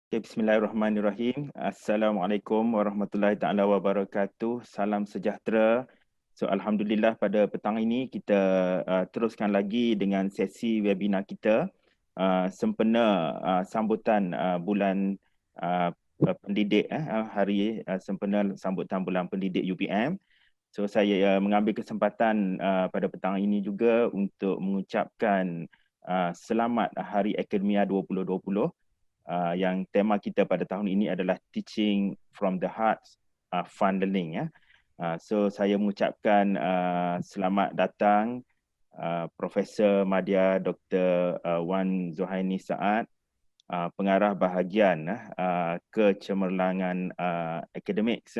Okay, bismillahirrahmanirrahim. Assalamualaikum warahmatullahi taala wabarakatuh. Salam sejahtera. So alhamdulillah pada petang ini kita teruskan lagi dengan sesi webinar kita sempena sambutan bulan pendidik hari sempena sambutan bulan pendidik UPM. So saya mengambil kesempatan pada petang ini juga untuk mengucapkan selamat Hari Akademia 2020. Yang tema kita pada tahun ini adalah Teaching from the Heart, Fun Learning. So saya mengucapkan selamat datang Profesor Madya Dr. Wan Zuhaini Saad, pengarah bahagian kecemerlangan akademik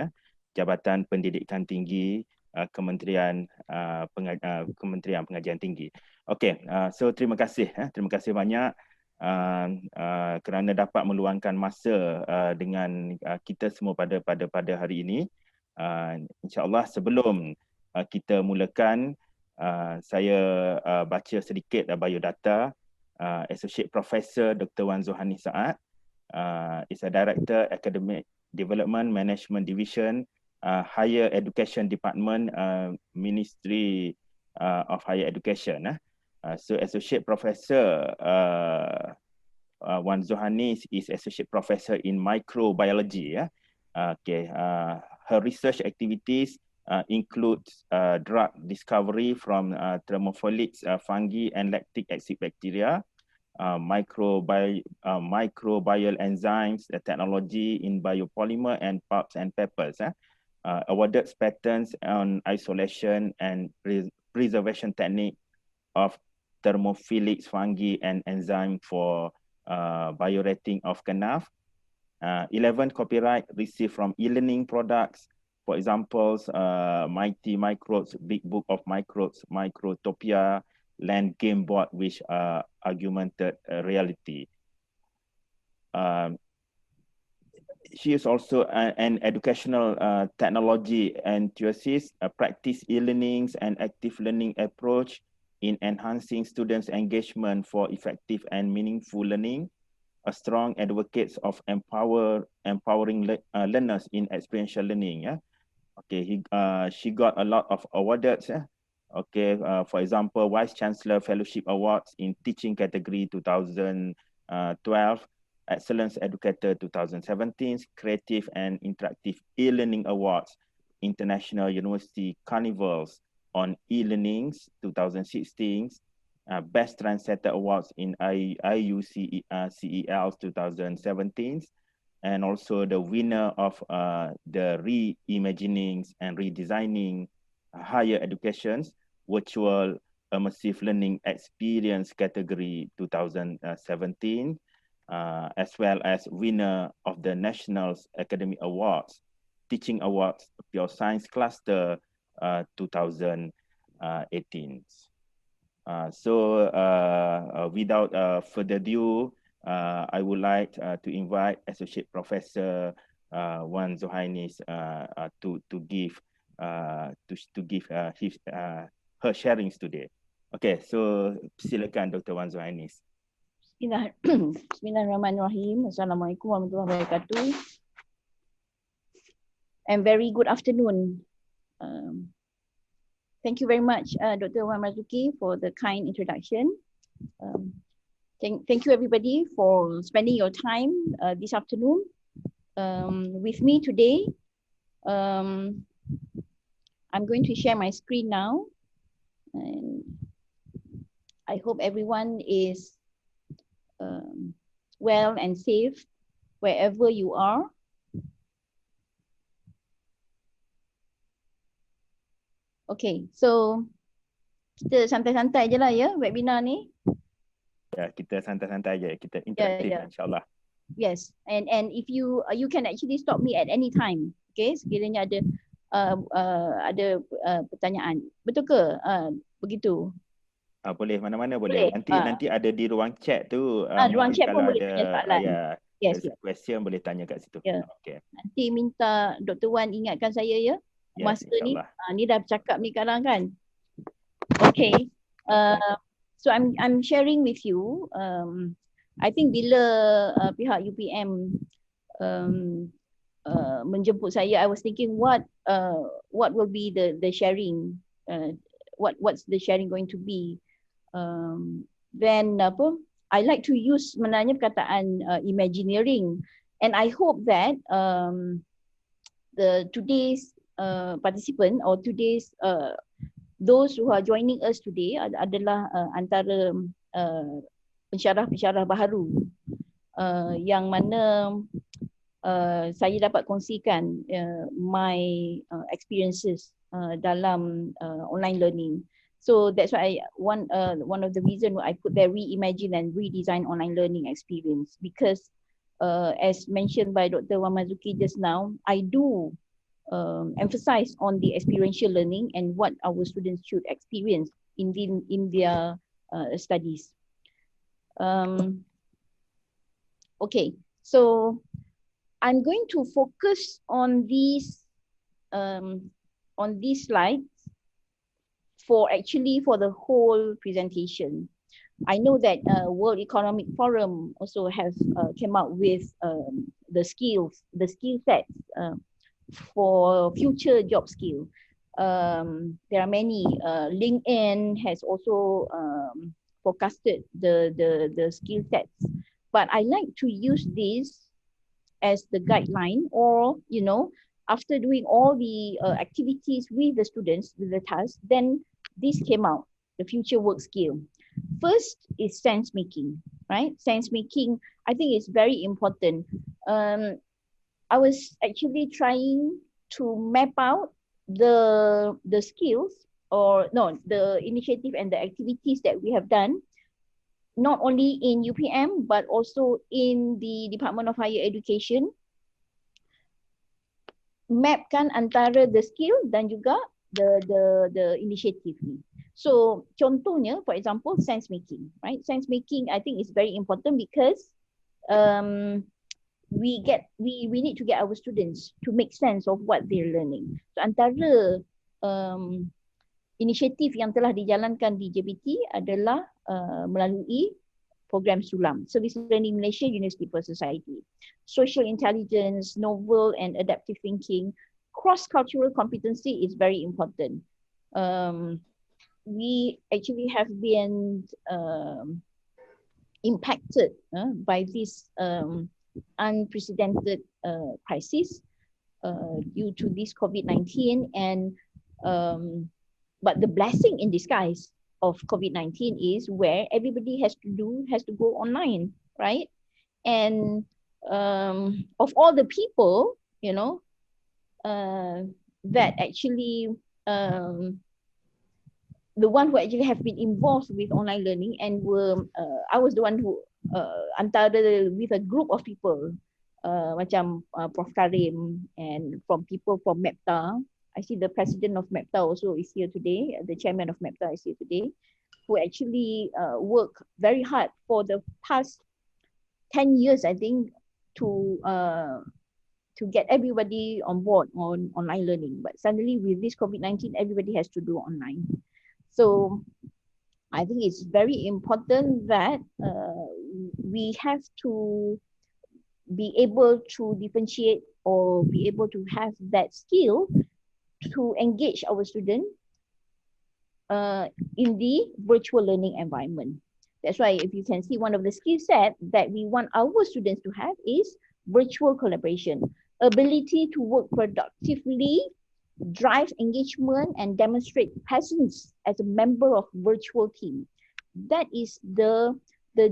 Jabatan Pendidikan Tinggi Kementerian Pengajian Tinggi. Okey, so terima kasih banyak kerana dapat meluangkan masa dengan kita semua pada hari ini. InsyaAllah sebelum kita mulakan, saya baca sedikit biodata. Associate Professor Dr. Wan Zuhaini Saad is a Director Academic Development Management Division, Higher Education Department, Ministry of Higher Education. So Associate Professor Wan Zuhaini is Associate Professor in Microbiology. Her research activities includes drug discovery from thermophilic fungi and lactic acid bacteria, microbial enzymes, technology in biopolymer and pulps and peppers. Awarded patents on isolation and preservation technique of thermophilic fungi and enzyme for biorating of kanaf. 11 copyright received from e-learning products. For example, Mighty Microbes, Big Book of Microbes, Microtopia, Land Game Board, which augmented reality. She is also an educational technology enthusiast, practice e-learnings and active learning approach in enhancing students' engagement for effective and meaningful learning, a strong advocate of empowering learners in experiential learning. Okay, she got a lot of awards. Okay, for example, Vice Chancellor Fellowship Awards in Teaching category 2012, Excellence Educator 2017, Creative and Interactive E-Learning Awards, International University Carnivals on E-Learnings 2016, Best Trendsetter Awards in IUCELs 2017, and also the winner of the Reimagining and Redesigning Higher Education's Virtual Immersive Learning Experience category 2017, as well as winner of the National Academy Awards, Teaching Awards, Pure Science Cluster 2018. Without further ado, I would like to invite Associate Professor Wan Zuhaini to give her sharings today. Okay, so silakan Dr. Wan Zuhaini. Bismillahirrahmanirrahim. Assalamualaikum warahmatullahi wabarakatuh. And very good afternoon. Thank you very much, Dr. Wan Marzuki, for the kind introduction. Thank you everybody for spending your time this afternoon with me today. I'm going to share my screen now, and I hope everyone is well and safe wherever you are. Okay, so kita santai-santai je lah ya webinar ni. Ya, kita santai-santai aja, kita interaktif insyaAllah. Yes, and if you can actually stop me at any time. Okay, sekiranya ada pertanyaan. Betul ke? Begitu. Boleh, mana-mana boleh. Nanti ada di ruang chat tu. Ruang chat pun boleh tanya soalan. Yes, question boleh tanya kat situ. Okay. Nanti minta Dr. Wan ingatkan saya ya. Masa ni dah bercakap ni sekarang kan. Okay. So I'm sharing with you I think bila pihak UPM menjemput saya, I was thinking what will be the sharing, what's the sharing going to be. Then apa? I like to use sebenarnya perkataan imagineering, and I hope that the today's participant or today's those who are joining us today adalah antara pensyarah-pensyarah baharu yang mana saya dapat kongsikan my experiences dalam online learning. So that's why one of the reason why I put there reimagine and redesign online learning experience, because as mentioned by Dr. Wamazuki just now, I do emphasize on the experiential learning and what our students should experience in their studies. Okay, so I'm going to focus on these slides for the whole presentation. I know that World Economic Forum also has came out with the skill sets for future job skill. There are many. LinkedIn has also forecasted the skill sets, but I like to use this as the guideline, or after doing all the activities with the students, with the tasks, then this came out, the future work skill. First is sense making, right? Sense making, I think, is very important. I was actually trying to map out the skills, or no, the initiative and the activities that we have done, not only in UPM but also in the Department of Higher Education. Mapkan antara the skill dan juga the initiative ni. So contohnya, for example, sense making, right? Sense making, I think, is very important because we need to get our students to make sense of what they're learning. So antara inisiatif yang telah dijalankan di JBT adalah melalui program SULAM, Service Learning Malaysia, University for Society. Social intelligence, novel and adaptive thinking, cross-cultural competency is very important. We actually have been impacted by this unprecedented crisis due to this COVID-19, and but the blessing in disguise of COVID-19 is where everybody has to go online, right? And of all the people, that actually the one who actually have been involved with online learning, and were I was the one who antara with a group of people macam Prof Karim, and from people from MEPTA. I see the president of MEPTA also is here today, the chairman of MEPTA is here today, who actually work very hard for the past 10 years, I think, to get everybody on board on online learning. But suddenly with this COVID-19, everybody has to do online. So I think it's very important that we have to be able to differentiate or be able to have that skill to engage our students in the virtual learning environment. That's why if you can see, one of the skill set that we want our students to have is virtual collaboration, ability to work productively, drive engagement, and demonstrate presence as a member of virtual team. That is the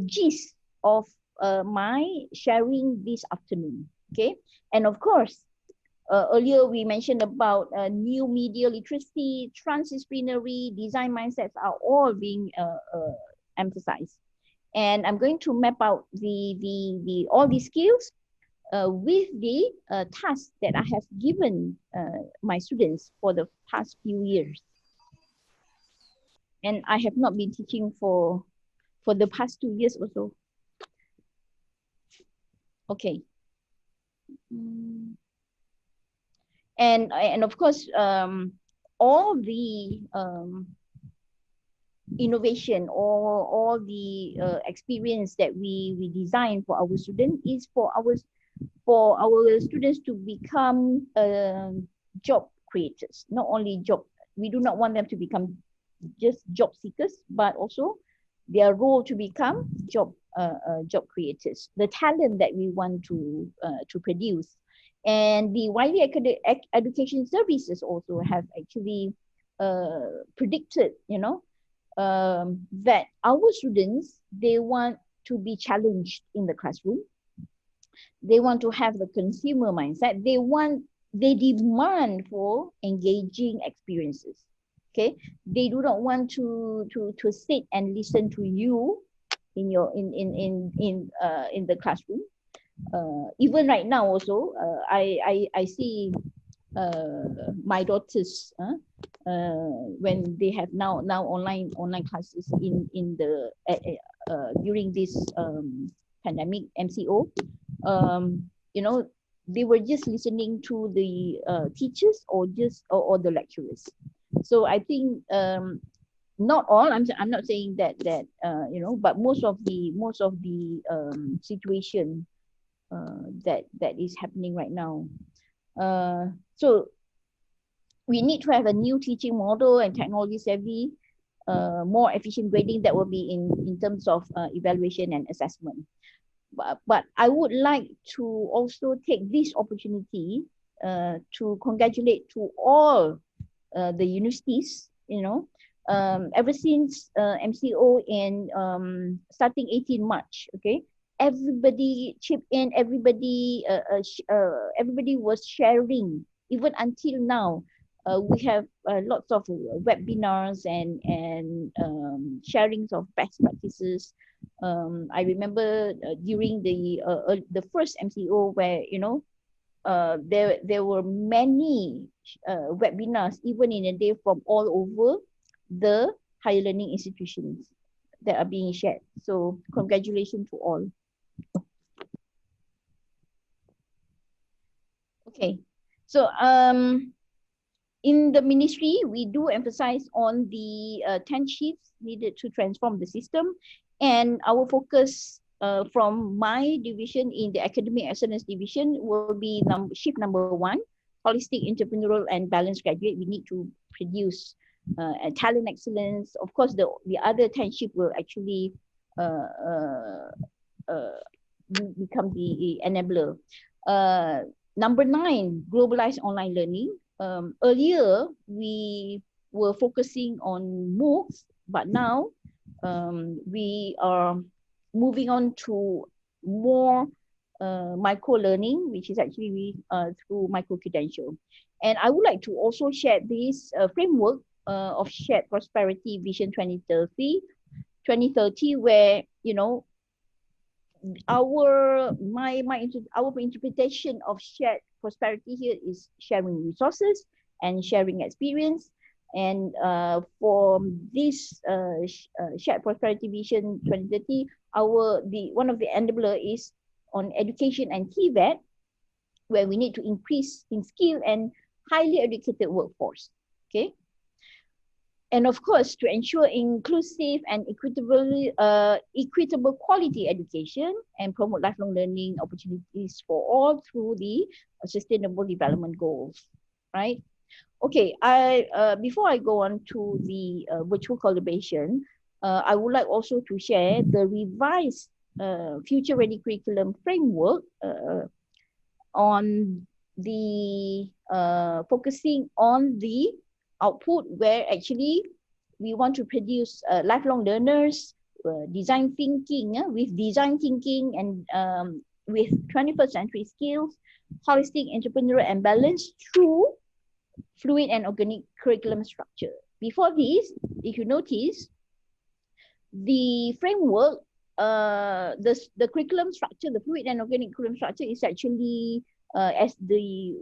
gist of my sharing this afternoon. Okay, and of course, earlier we mentioned about new media literacy, transdisciplinary design mindsets are all being emphasized. And I'm going to map out all these skills with the tasks that I have given my students for the past few years. And I have not been teaching for the past 2 years or so. Okay. And of course, all the innovation or all the experience that we design for our students is for our students to become job creators, not only job. We do not want them to become just job seekers, but also their role to become job creators. The talent that we want to produce, and the widely education services also have actually predicted, that our students, they want to be challenged in the classroom. They want to have the consumer mindset. They demand for engaging experiences. Okay, they do not want to sit and listen to you in your in the classroom. Even right now also, I see my daughters when they have now online classes in the during this pandemic MCO. They were just listening to the teachers or the lecturers. So I think not all. I'm not saying that but most of the situation that is happening right now. So we need to have a new teaching model and technology savvy, more efficient grading that will be in terms of evaluation and assessment. But I would like to also take this opportunity to congratulate to all the universities, ever since MCO in starting 18 March, okay, everybody chipped in, everybody was sharing, even until now. We have lots of webinars and sharings of best practices. I remember during the first MCO where there were many webinars even in a day from all over the higher learning institutions that are being shared. So congratulations to all. Okay, so in the ministry, we do emphasize on the 10 shifts needed to transform the system, and our focus from my division in the academic excellence division will be shift number 1, holistic, entrepreneurial, and balanced graduate. We need to produce talent excellence. Of course, the other 10 shift will actually become the enabler. Number 9, globalized online learning. Earlier, we were focusing on MOOCs, but now we are moving on to more micro-learning, which is actually through micro-credential. And I would like to also share this framework of shared prosperity vision 2030, where, our interpretation of shared prosperity here is sharing resources and sharing experience. And for this shared prosperity vision 2030, one of the enabler is on education and TVET, where we need to increase in skill and highly educated workforce. Okay. And of course, to ensure inclusive and equitable quality education and promote lifelong learning opportunities for all through the sustainable development goals, right? Okay, before I go on to the virtual collaboration, I would like also to share the revised future ready curriculum framework on the focusing on the output, where actually we want to produce lifelong learners, design thinking and with 21st century skills, holistic, entrepreneurial, and balanced through fluid and organic curriculum structure. Before this, if you notice, the framework, the curriculum structure, the fluid and organic curriculum structure is actually as the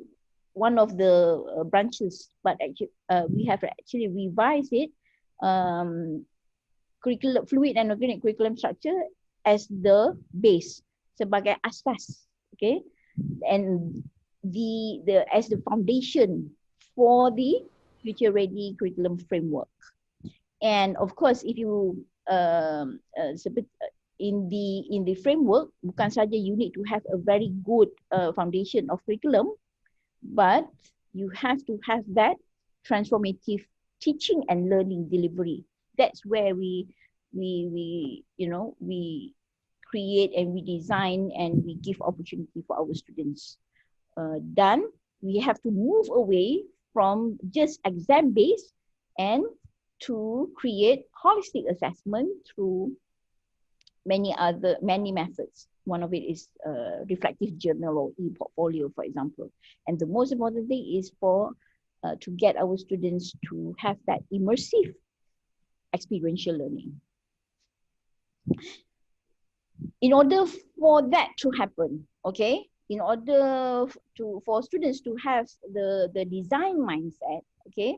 one of the branches, but actually we have actually revised it, curriculum fluid and organic curriculum structure as the base, sebagai asas, okay, and as the foundation for the future ready curriculum framework. And of course, if you in the framework, bukan saja you need to have a very good foundation of curriculum, but you have to have that transformative teaching and learning delivery. That's where we create and we design and we give opportunity for our students. Then we have to move away from just exam based and to create holistic assessment through many methods. One of it is reflective journal or e-portfolio, for example. And the most important thing is to get our students to have that immersive experiential learning. In order for that to happen, okay, in order for students to have the design mindset, okay,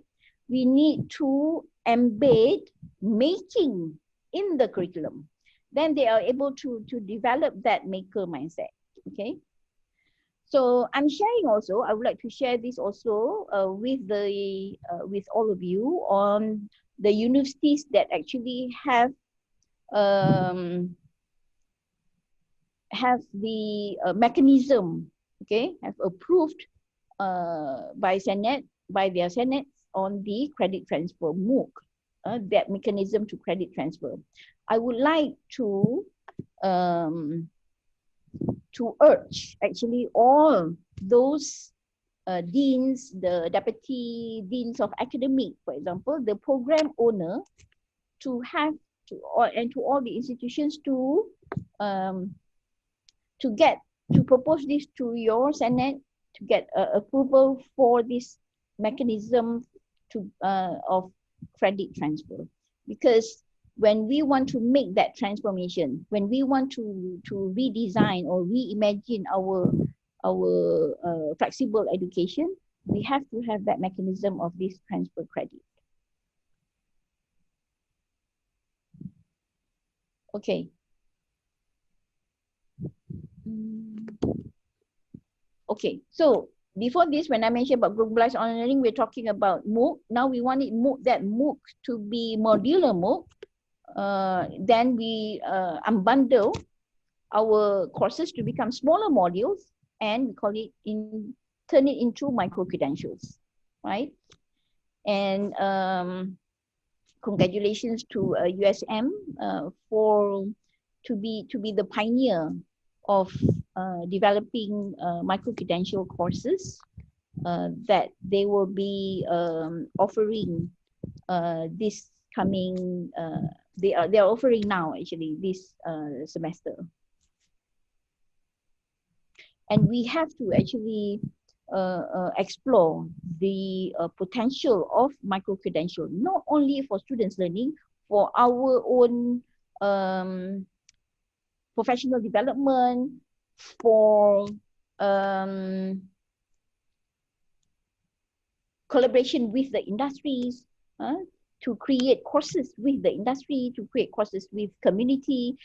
we need to embed making in the curriculum. Then they are able to develop that maker mindset, okay. So I'm sharing also, I would like to share this also with all of you on the universities that actually have the mechanism, okay, have approved by their senates on the credit transfer MOOC, that mechanism to credit transfer. I would like to urge actually all those deans, the deputy deans of academic, for example, the program owner, to have to all the institutions to propose this to your senate to get approval for this mechanism of credit transfer. Because when we want to make that transformation, when we want to redesign or reimagine our flexible education, we have to have that mechanism of this transfer credit. Okay. Okay, so before this, when I mentioned about globalized online learning, we're talking about MOOC. Now we want that MOOC to be modular MOOC. Then we unbundle our courses to become smaller modules, and we call it turn it into micro credentials, right? And congratulations to USM to be the pioneer of developing micro-credential courses that they will be offering this coming, they are offering now actually this semester. And we have to actually explore the potential of micro-credential, not only for students learning, for our own professional development, for collaboration with the industries, to create courses with the industry, to create courses with community,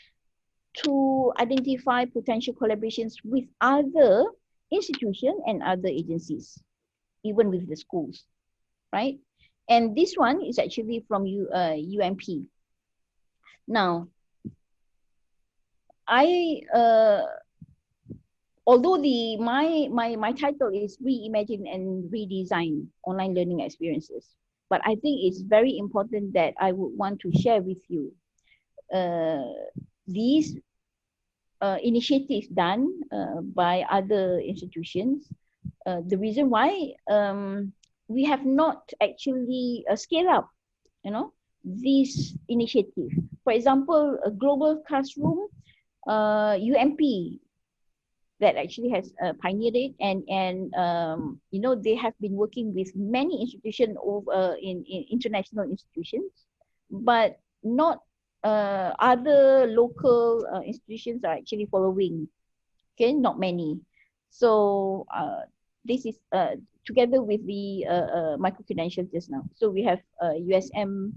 to identify potential collaborations with other institutions and other agencies, even with the schools, right? And this one is actually from UMP. Now, although my title is Reimagine and Redesign Online Learning Experiences, but I think it's very important that I would want to share with you these initiatives done by other institutions. The reason why we have not actually scaled up, this initiative. For example, a global classroom, UMP that actually has pioneered it, and they have been working with many institutions over in international institutions, but not other local institutions are actually following. Okay, not many. So this is together with the micro credentials just now. So we have USM.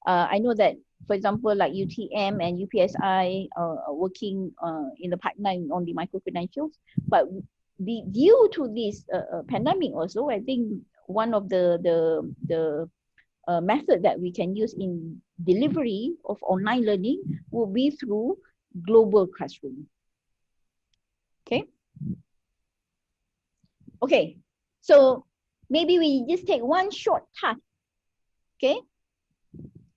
I know that, for example, like UTM and UPSI are working in the pipeline on the micro credentials. But due to this pandemic also, I think one of the method that we can use in delivery of online learning will be through global classroom. Okay. Okay. So maybe we just take one short task, okay,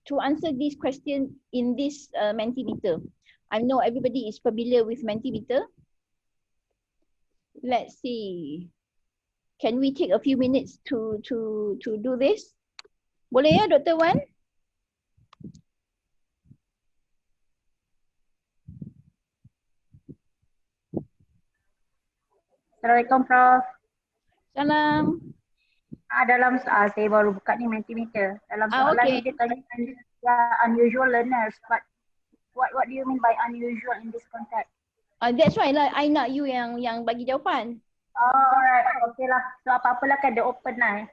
to answer this question in this Mentimeter. I know everybody is familiar with Mentimeter. Let's see. Can we take a few minutes to do this? Boleh ya, Dr. Wan? Assalamualaikum Prof. Salam. Dalam saya baru buka ni Mentimeter. Dalam soalan Okay. ni dia tanya unusual learners. But what do you mean by unusual in this context? That's why lah I nak you yang bagi jawapan. Oh, alright. Okay lah. So apa-apalah kan dia open lah.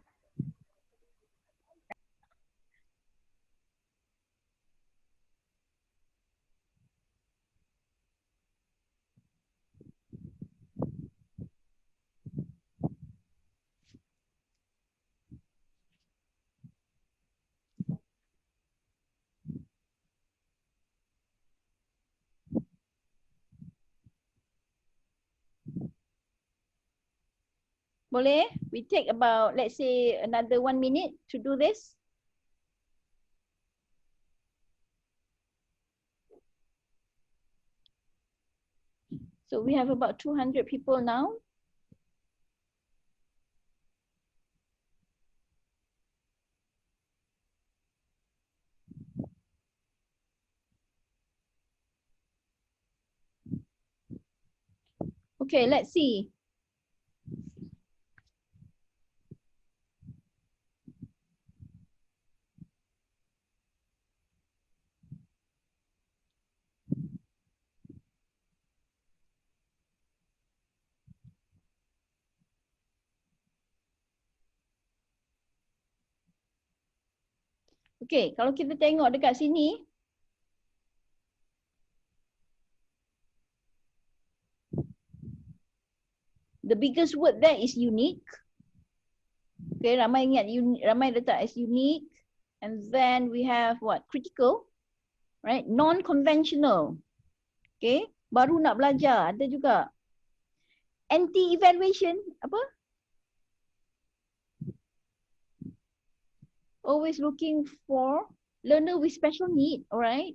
Boleh? We take about, let's say, another 1 minute to do this. So we have about 200 people now. Okay, let's see. Okay, kalau kita tengok dekat sini, the biggest word there is unique. Okay, ramai ingat ramai letak as unique. And then we have what? Critical, right? Non-conventional. Okay, baru nak belajar, ada juga. Anti-evaluation, apa? Always looking for learner with special need, alright?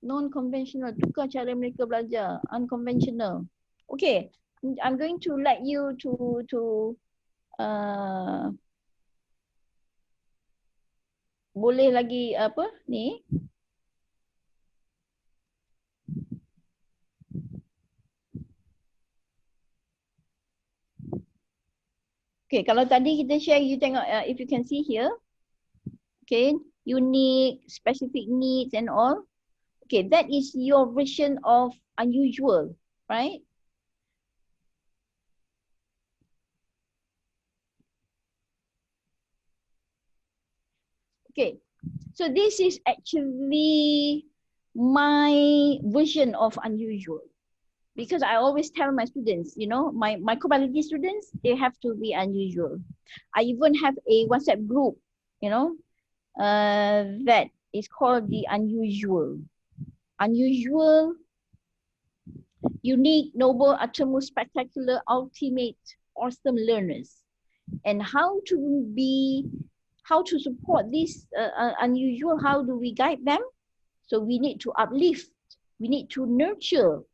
Non-conventional, tukar cara mereka belajar. Unconventional. Okay, I'm going to let you to boleh lagi apa ni? Okay, kalau tadi kita share, you tengok, if you can see here, okay, unique, specific needs and all. Okay, that is your version of unusual, right? Okay, so this is actually my version of unusual. Because I always tell my students, you know, my microbiology students, they have to be unusual. I even have a WhatsApp group, you know, that is called the unusual. Unusual, unique, noble, uttermost, spectacular, ultimate, awesome learners. And how to support this unusual, how do we guide them? So we need to uplift, we need to nurture,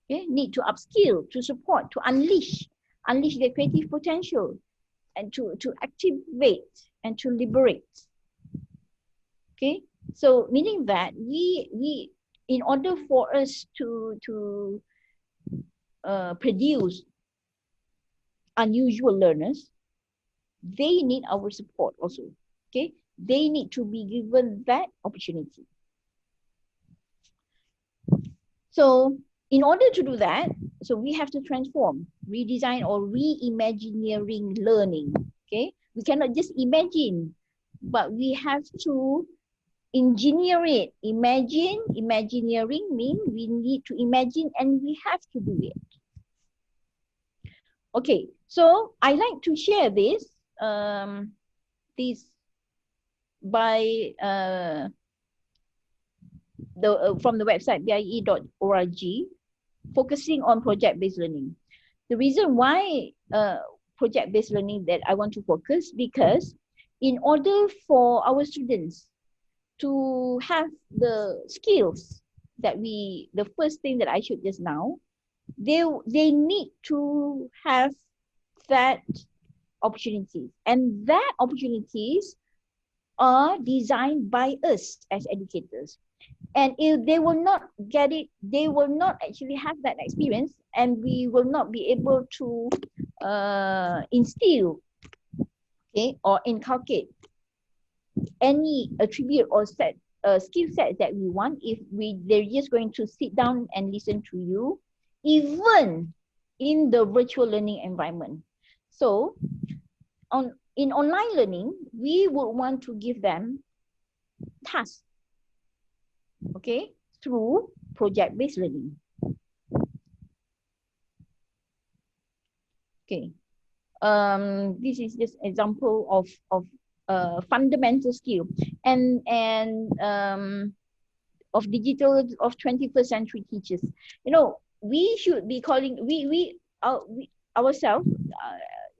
okay? Need to upskill, to support, to unleash their creative potential, and to activate and to liberate. Okay, so meaning that we in order for us to produce unusual learners, they need our support also. Okay, they need to be given that opportunity. So in order to do that, so we have to transform, redesign, or reimagineering learning. Okay, we cannot just imagine, but we have to engineer it. Imagineering means we need to imagine and we have to do it. Okay, so I like to share this by from the website bie.org, focusing on project-based learning. The reason why project-based learning that I want to focus, because in order for our students to have the skills that the first thing that I showed just now, they need to have that opportunities, and that opportunities are designed by us as educators. And if they will not get it, they will not actually have that experience, and we will not be able to instill, okay, or inculcate any attribute or skill set that we want if they're just going to sit down and listen to you, even in the virtual learning environment. So in online learning, we would want to give them tasks, okay, through project-based learning. Okay, this is just example of fundamental skill and of digital of 21st century teachers. You know, we should be calling we ourselves.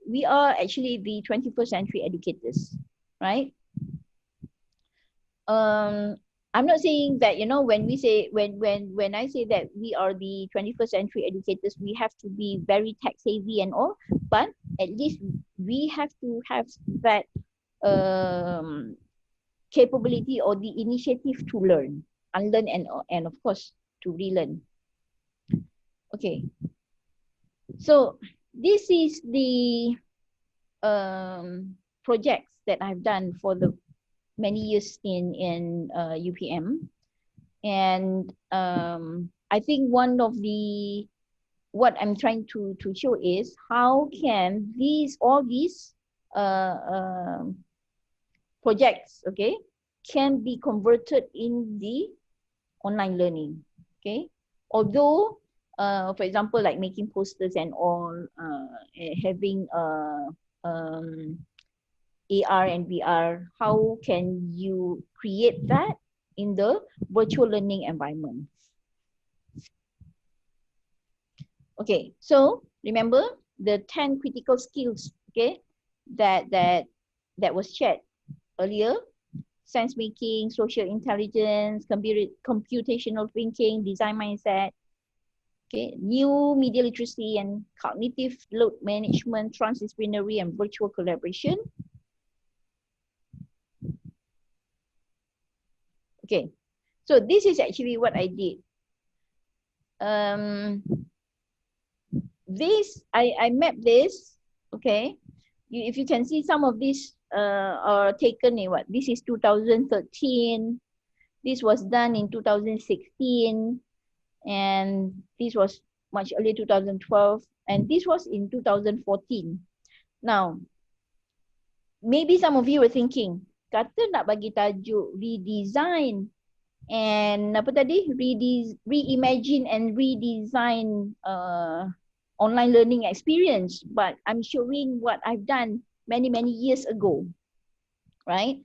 We are actually the 21st century educators, right? I'm not saying that, you know, when we say when I say that we are the 21st century educators, we have to be very tech savvy and all, but at least we have to have that capability or the initiative to learn, unlearn, and of course to relearn. Okay, so this is the projects that I've done for the many years in UPM, and I think one of what I'm trying to show is how can all these projects, okay, can be converted in the online learning, okay. Although, for example, like making posters and all, having AR and VR, how can you create that in the virtual learning environment? Okay, so remember the 10 critical skills, okay, that was shared earlier: sense making, social intelligence, computational thinking, design mindset, okay, new media literacy and cognitive load management, transdisciplinary and virtual collaboration. Okay, so this is actually what I did. I mapped this, okay. If you can see, some of these are taken in what? This is 2013. This was done in 2016. And this was much earlier, 2012. And this was in 2014. Now, maybe some of you were thinking, kata nak bagi tajuk redesign and apa tadi, reimagine and redesign online learning experience, but I'm showing what I've done many years ago, right?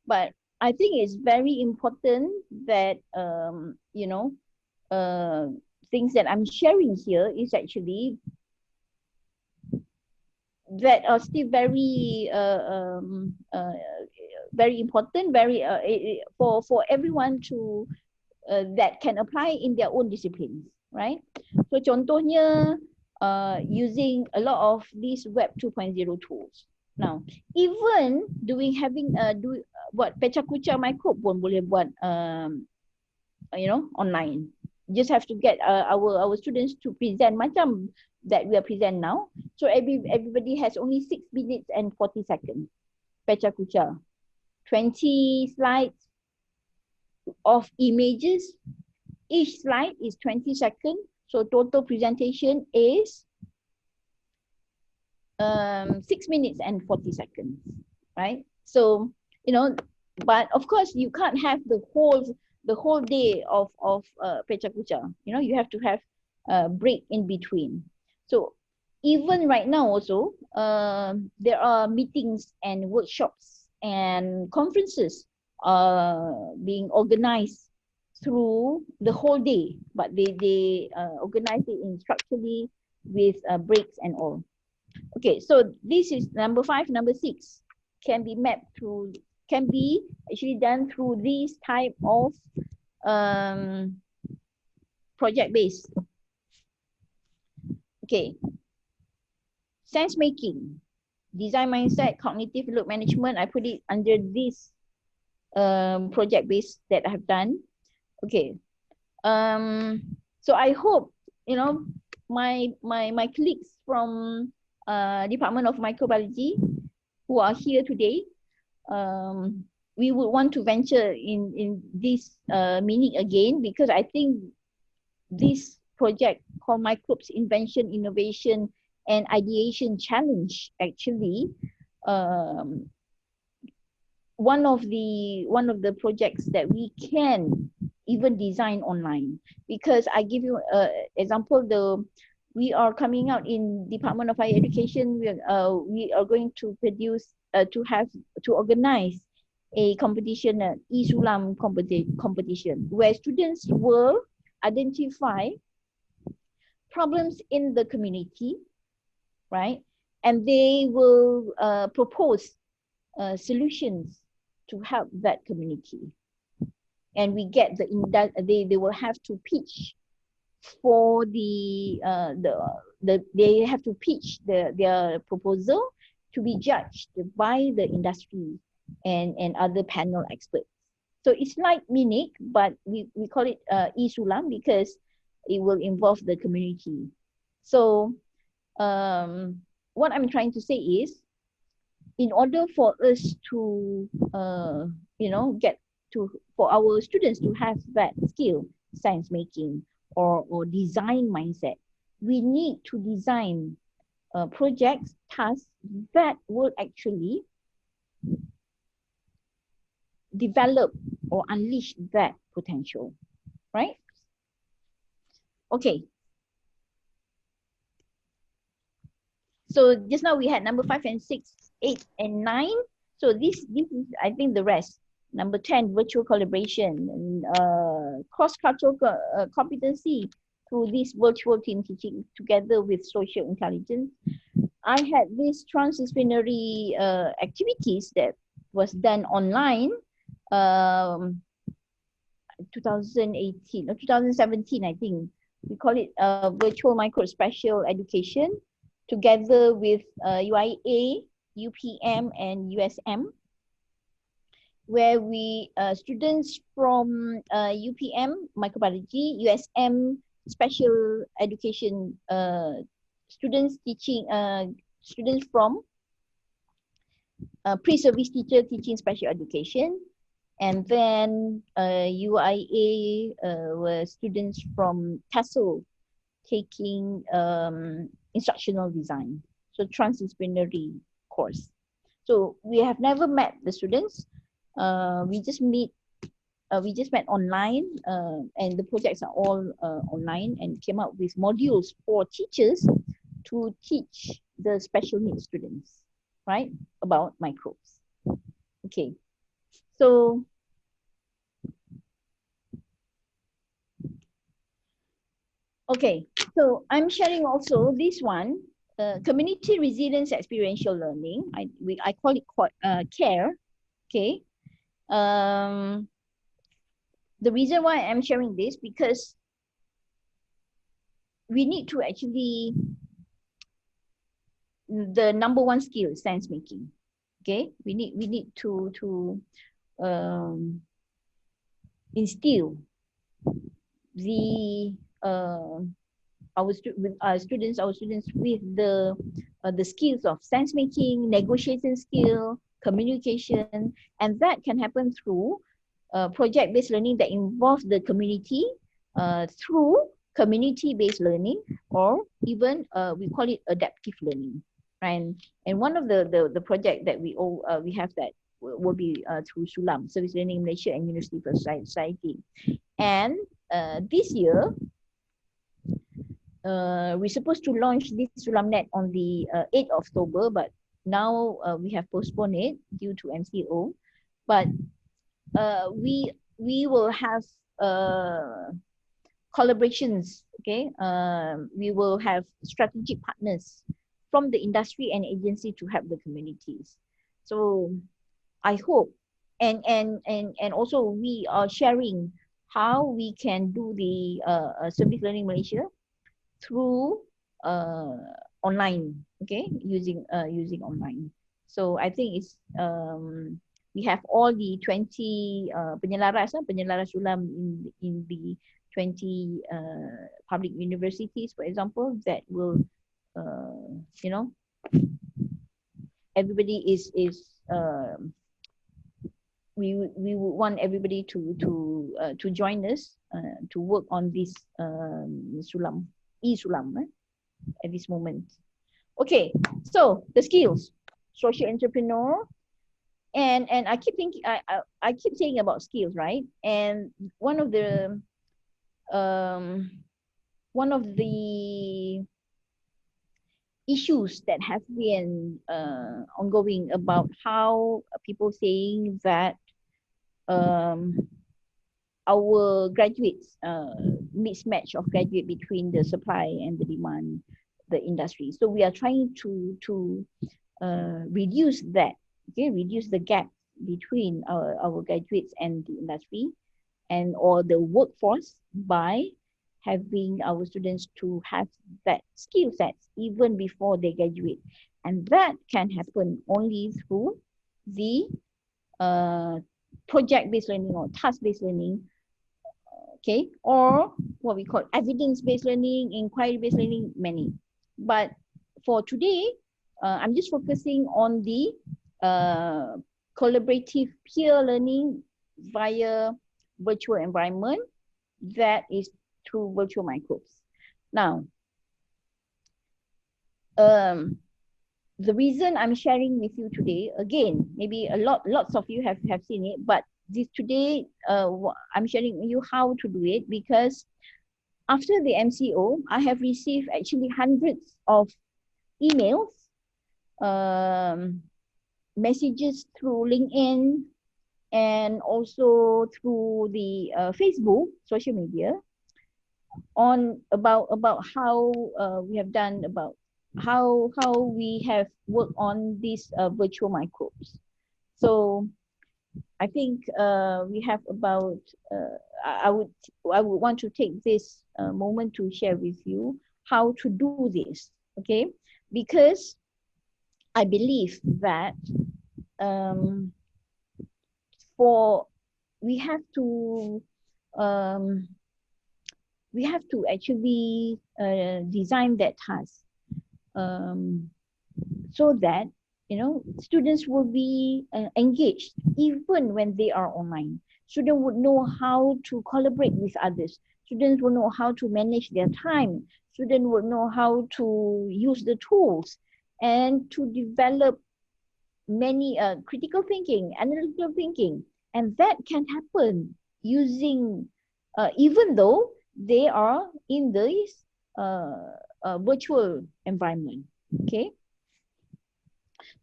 But I think it's very important that you know, things that I'm sharing here is actually that are still very very important, very for everyone to that can apply in their own disciplines, right? So contohnya using a lot of these Web 2.0 tools. Now, even having buat pecah kucha microbe pun boleh buat you know, online. Just have to get our students to present macam that we are present now. So everybody has only 6 minutes and 40 seconds. Pecah kucha. 20 slides of images. Each slide is 20 seconds. So total presentation is 6 minutes and 40 seconds, right? So, you know, but of course you can't have the whole day of pecah kucha. You know, you have to have a break in between. So even right now also, there are meetings and workshops and conferences being organized through the whole day, but they organize it in structurally with breaks and all. Okay, so this is number 5. Number 6 can be mapped through, can be actually done through these type of project based. Okay, sense making, design mindset, cognitive load management. I put it under this project based that I have done. Okay, so I hope, you know, my colleagues from Department of Microbiology who are here today, we would want to venture in this meaning again, because I think this project called Microbes Invention, Innovation and Ideation Challenge, actually one of the projects that we can even design online. Because I give you an example, we are coming out in Department of Higher Education, we are going to produce to organize a competition, e-Sulam competition, where students will identify problems in the community, right? And they will propose solutions to help that community. And we get they will have to pitch for they have to pitch their proposal to be judged by the industry and other panel experts. So it's like MINIC, but we call it e-Sulam because it will involve the community. So what I'm trying to say is, in order for us to for our students to have that skill, science making or design mindset, we need to design projects, tasks that will actually develop or unleash that potential, right? Okay. So just now we had number 5 and 6, 8 and 9. So this is, I think, the rest. Number 10, virtual collaboration and cross-cultural competency through this virtual team teaching together with social intelligence. I had these transdisciplinary activities that was done online 2018 or 2017, I think. We call it virtual micro special education together with UIA, UPM and USM, where we students from UPM microbiology, USM special education students teaching students from pre-service teacher teaching special education, and then UIA were students from TESOL taking instructional design, so transdisciplinary course. So we have never met the students. We just met online, and the projects are all online, and came up with modules for teachers to teach the special needs students, right, about microbes. Okay, so okay, so I'm sharing also this one, community resilience experiential learning. I call it CARE. Okay. The reason why I'm sharing this, because we need to actually, the number one skill is sense making. Okay, we need to instill the our students with the skills of sense making, negotiation skill, communication, and that can happen through project-based learning that involves the community, through community-based learning, or even we call it adaptive learning. And one of the project that we have that will be through SULAM, Service Learning in Malaysia and University for Society. And this year, we're supposed to launch this SULAMnet on the 8th of October, but now we have postponed it due to MCO. But we will have collaborations. Okay, we will have strategic partners from the industry and agency to help the communities. So I hope, and also we are sharing how we can do the service learning Malaysia through online, okay, using online. So I think it's we have all the 20 penyelaras sulam in the 20 public universities, for example, that will you know, everybody is we would want everybody to join us to work on this sulam e-sulam at this moment. Okay, so the skills, social entrepreneur, and I keep thinking, I keep saying about skills, right? And one of the issues that have been ongoing about how people saying that our graduates, mismatch of graduate between the supply and the demand, the industry. So we are trying to reduce that, okay, reduce the gap between our graduates and the industry and or the workforce by having our students to have that skill sets even before they graduate. And that can happen only through the project-based learning or task-based learning, okay, or what we call evidence-based learning, inquiry-based learning, many. But for today, I'm just focusing on the collaborative peer learning via virtual environment, that is through virtual microbes. Now, the reason I'm sharing with you today, again, maybe lots of you have seen it, but this today, I'm sharing with you how to do it, because after the MCO, I have received actually hundreds of emails, messages through LinkedIn, and also through the Facebook, social media, on about how we have done, about how we have worked on these virtual microbes. So I think we have about I would want to take this moment to share with you how to do this, okay? Because I believe that we have to actually design that task so that, you know, students will be engaged even when they are online. Students would know how to collaborate with others. Students will know how to manage their time. Students would know how to use the tools and to develop many critical thinking, analytical thinking. And that can happen using, even though they are in this virtual environment, okay?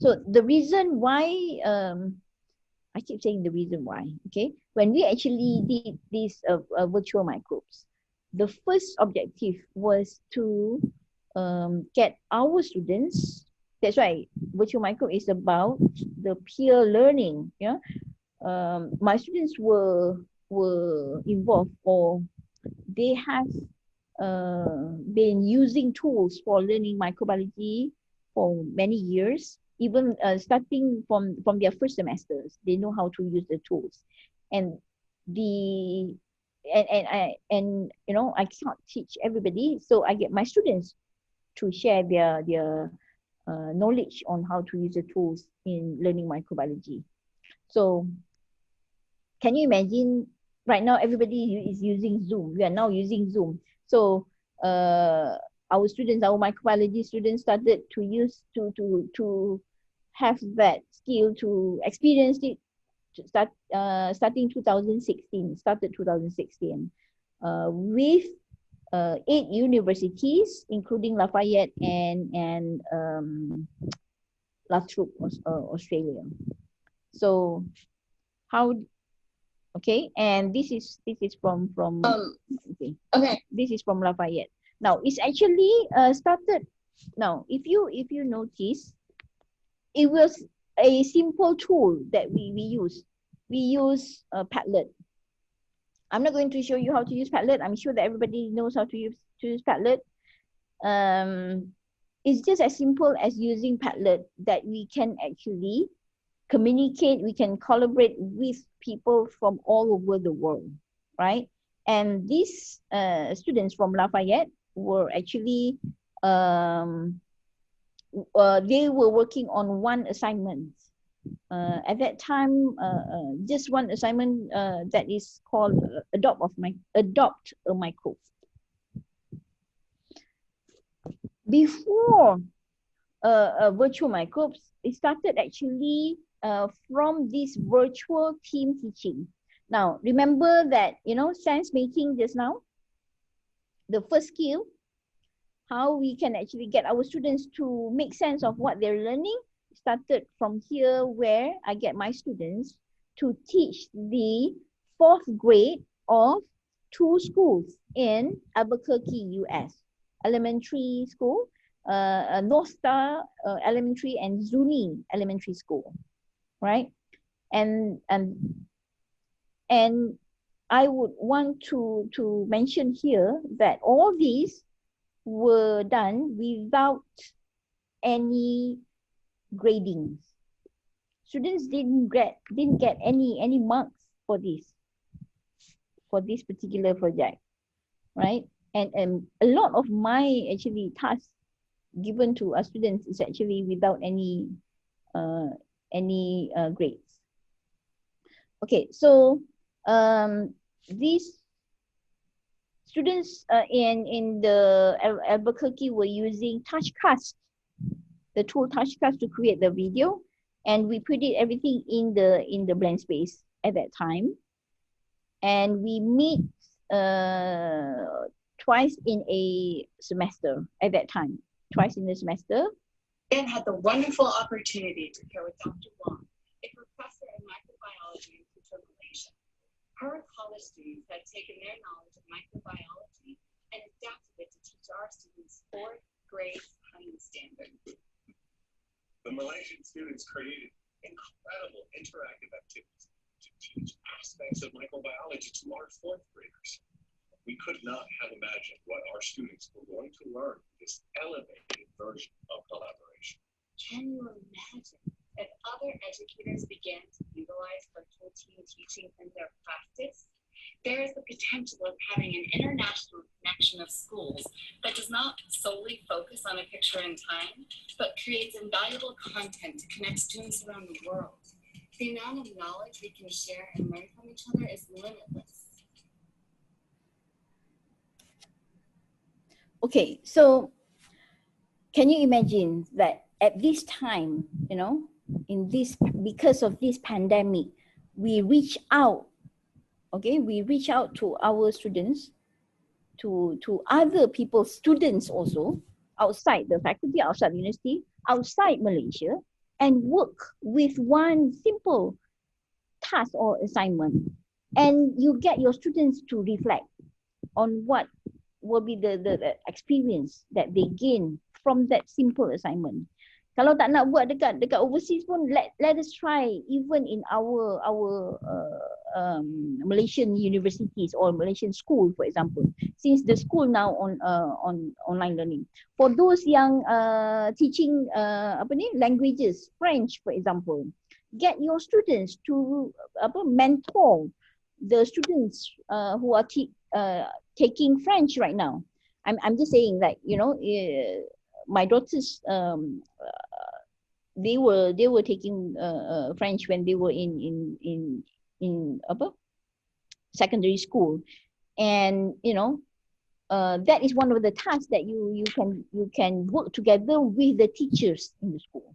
So the reason why, I keep saying the reason why, okay? When we actually did these virtual microbes, the first objective was to get our students, that's why virtual microbe is about the peer learning, yeah? My students were involved, or they have been using tools for learning microbiology for many years, even starting from their first semesters. They know how to use the tools, and you know, I cannot teach everybody, so I get my students to share their knowledge on how to use the tools in learning microbiology. So can you imagine, right now everybody is using Zoom. We are now using Zoom. So our students, our microbiology students, started to use to have that skill, to experience it, to starting 2016, started 2016 with 8 universities, including Lafayette and Lathrop, Australia. So how Okay, and this is from okay. Okay. This is from Lafayette. Now it's actually started. Now if you notice, it was a simple tool that we use. We use Padlet. I'm not going to show you how to use Padlet. I'm sure that everybody knows how to use Padlet. It's just as simple as using Padlet that we can actually communicate, we can collaborate with people from all over the world, right? And these students from Lafayette were actually, they were working on one assignment. At that time, just one assignment that is called Adopt a Microbe. Before virtual microbes, it started actually from this virtual team teaching. Now, remember that, sense making just now, the first skill, how we can actually get our students to make sense of what they're learning, started from here, where I get my students to teach the 4th grade of 2 schools in Albuquerque, US. Elementary school, North Star Elementary and Zuni Elementary School, right? And I would want to mention here that all these were done without any gradings. Students didn't get any marks for this particular project, right? And a lot of my actually tasks given to our students is actually without any grades. Okay, so these students in the Albuquerque were using TouchCast, the tool TouchCast, to create the video, and we put everything in the blank space at that time, and we meet twice in a semester at that time, twice in the semester. And had the wonderful opportunity to pair with Dr. Wong, a professor in microbiology and future Malaysia. Her college students had taken their knowledge of microbiology and adapted it to teach our students 4th grade science standards. The Malaysian students created incredible interactive activities to teach aspects of microbiology to our 4th graders. We could not have imagined what our students were going to learn in this elevated version of collaboration. Can you imagine if other educators began to utilize virtual team teaching in their practice? There is the potential of having an international connection of schools that does not solely focus on a picture in time, but creates invaluable content to connect students around the world. The amount of knowledge we can share and learn from each other is limitless. Okay, so can you imagine that at this time, because of this pandemic, we reach out, okay, we reach out to our students, to other people's students also, outside the faculty, outside the university, outside Malaysia, and work with one simple task or assignment. And you get your students to reflect on what will be the experience that they gain from that simple assignment. Kalau tak nak buat dekat overseas pun, let us try even in our Malaysian universities or Malaysian school, for example. Since the school now on online learning, for those yang teaching languages, French, for example, get your students to mentor the students who are taking French right now. I'm just saying that, my daughters, they were taking French when they were in secondary school, and that is one of the tasks that you can work together with the teachers in the school.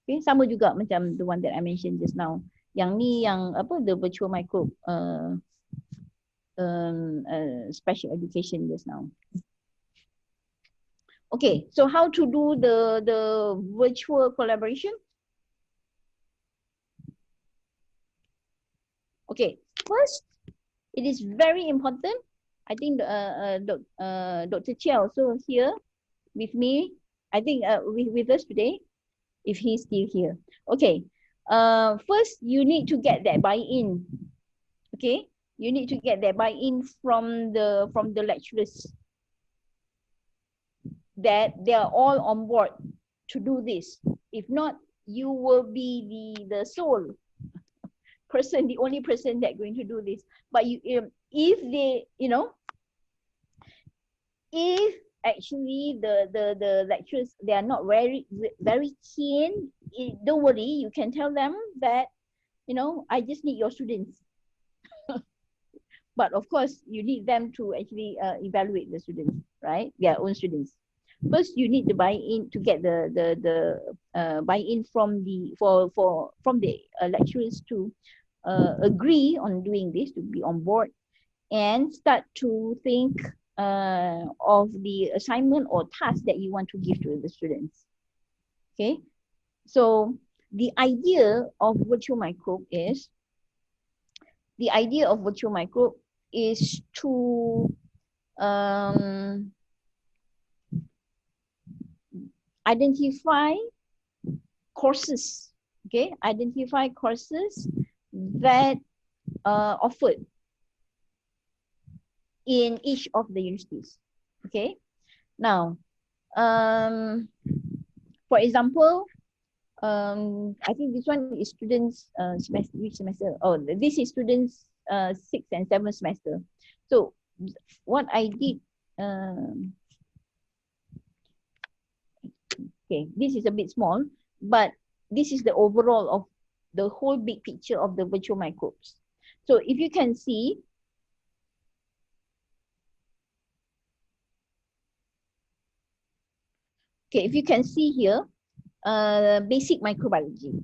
Okay, sama juga macam the one that I mentioned just now. Yang ni the virtual microbe special education just now. Okay, so how to do the virtual collaboration? Okay, first, it is very important. I think Dr. Chia also here with me. I think with us today, if he's still here. Okay. First, you need to get that buy-in. Okay, you need to get that buy-in from the lecturers, that they are all on board to do this. If not, you will be the sole person, the only person that going to do this. But you, if they, you know, if actually the lecturers, they are not very keen, don't worry, you can tell them that, you know, I just need your students. But of course, you need them to actually evaluate the students, right? Their own students. First, you need to buy in to get the buy-in from the lecturers to agree on doing this, to be on board, and start to think of the assignment or task that you want to give to the students. Okay, so the idea of virtual microbe is, to identify courses, okay? Identify courses that are offered in each of the universities, okay? Now, for example, I think this one is students semester, which semester? Oh, this is students 6th and 7th semester. So what I did, okay, this is a bit small, but this is the overall of the whole big picture of the virtual microbes. So if you can see, okay, if you can see here, basic microbiology.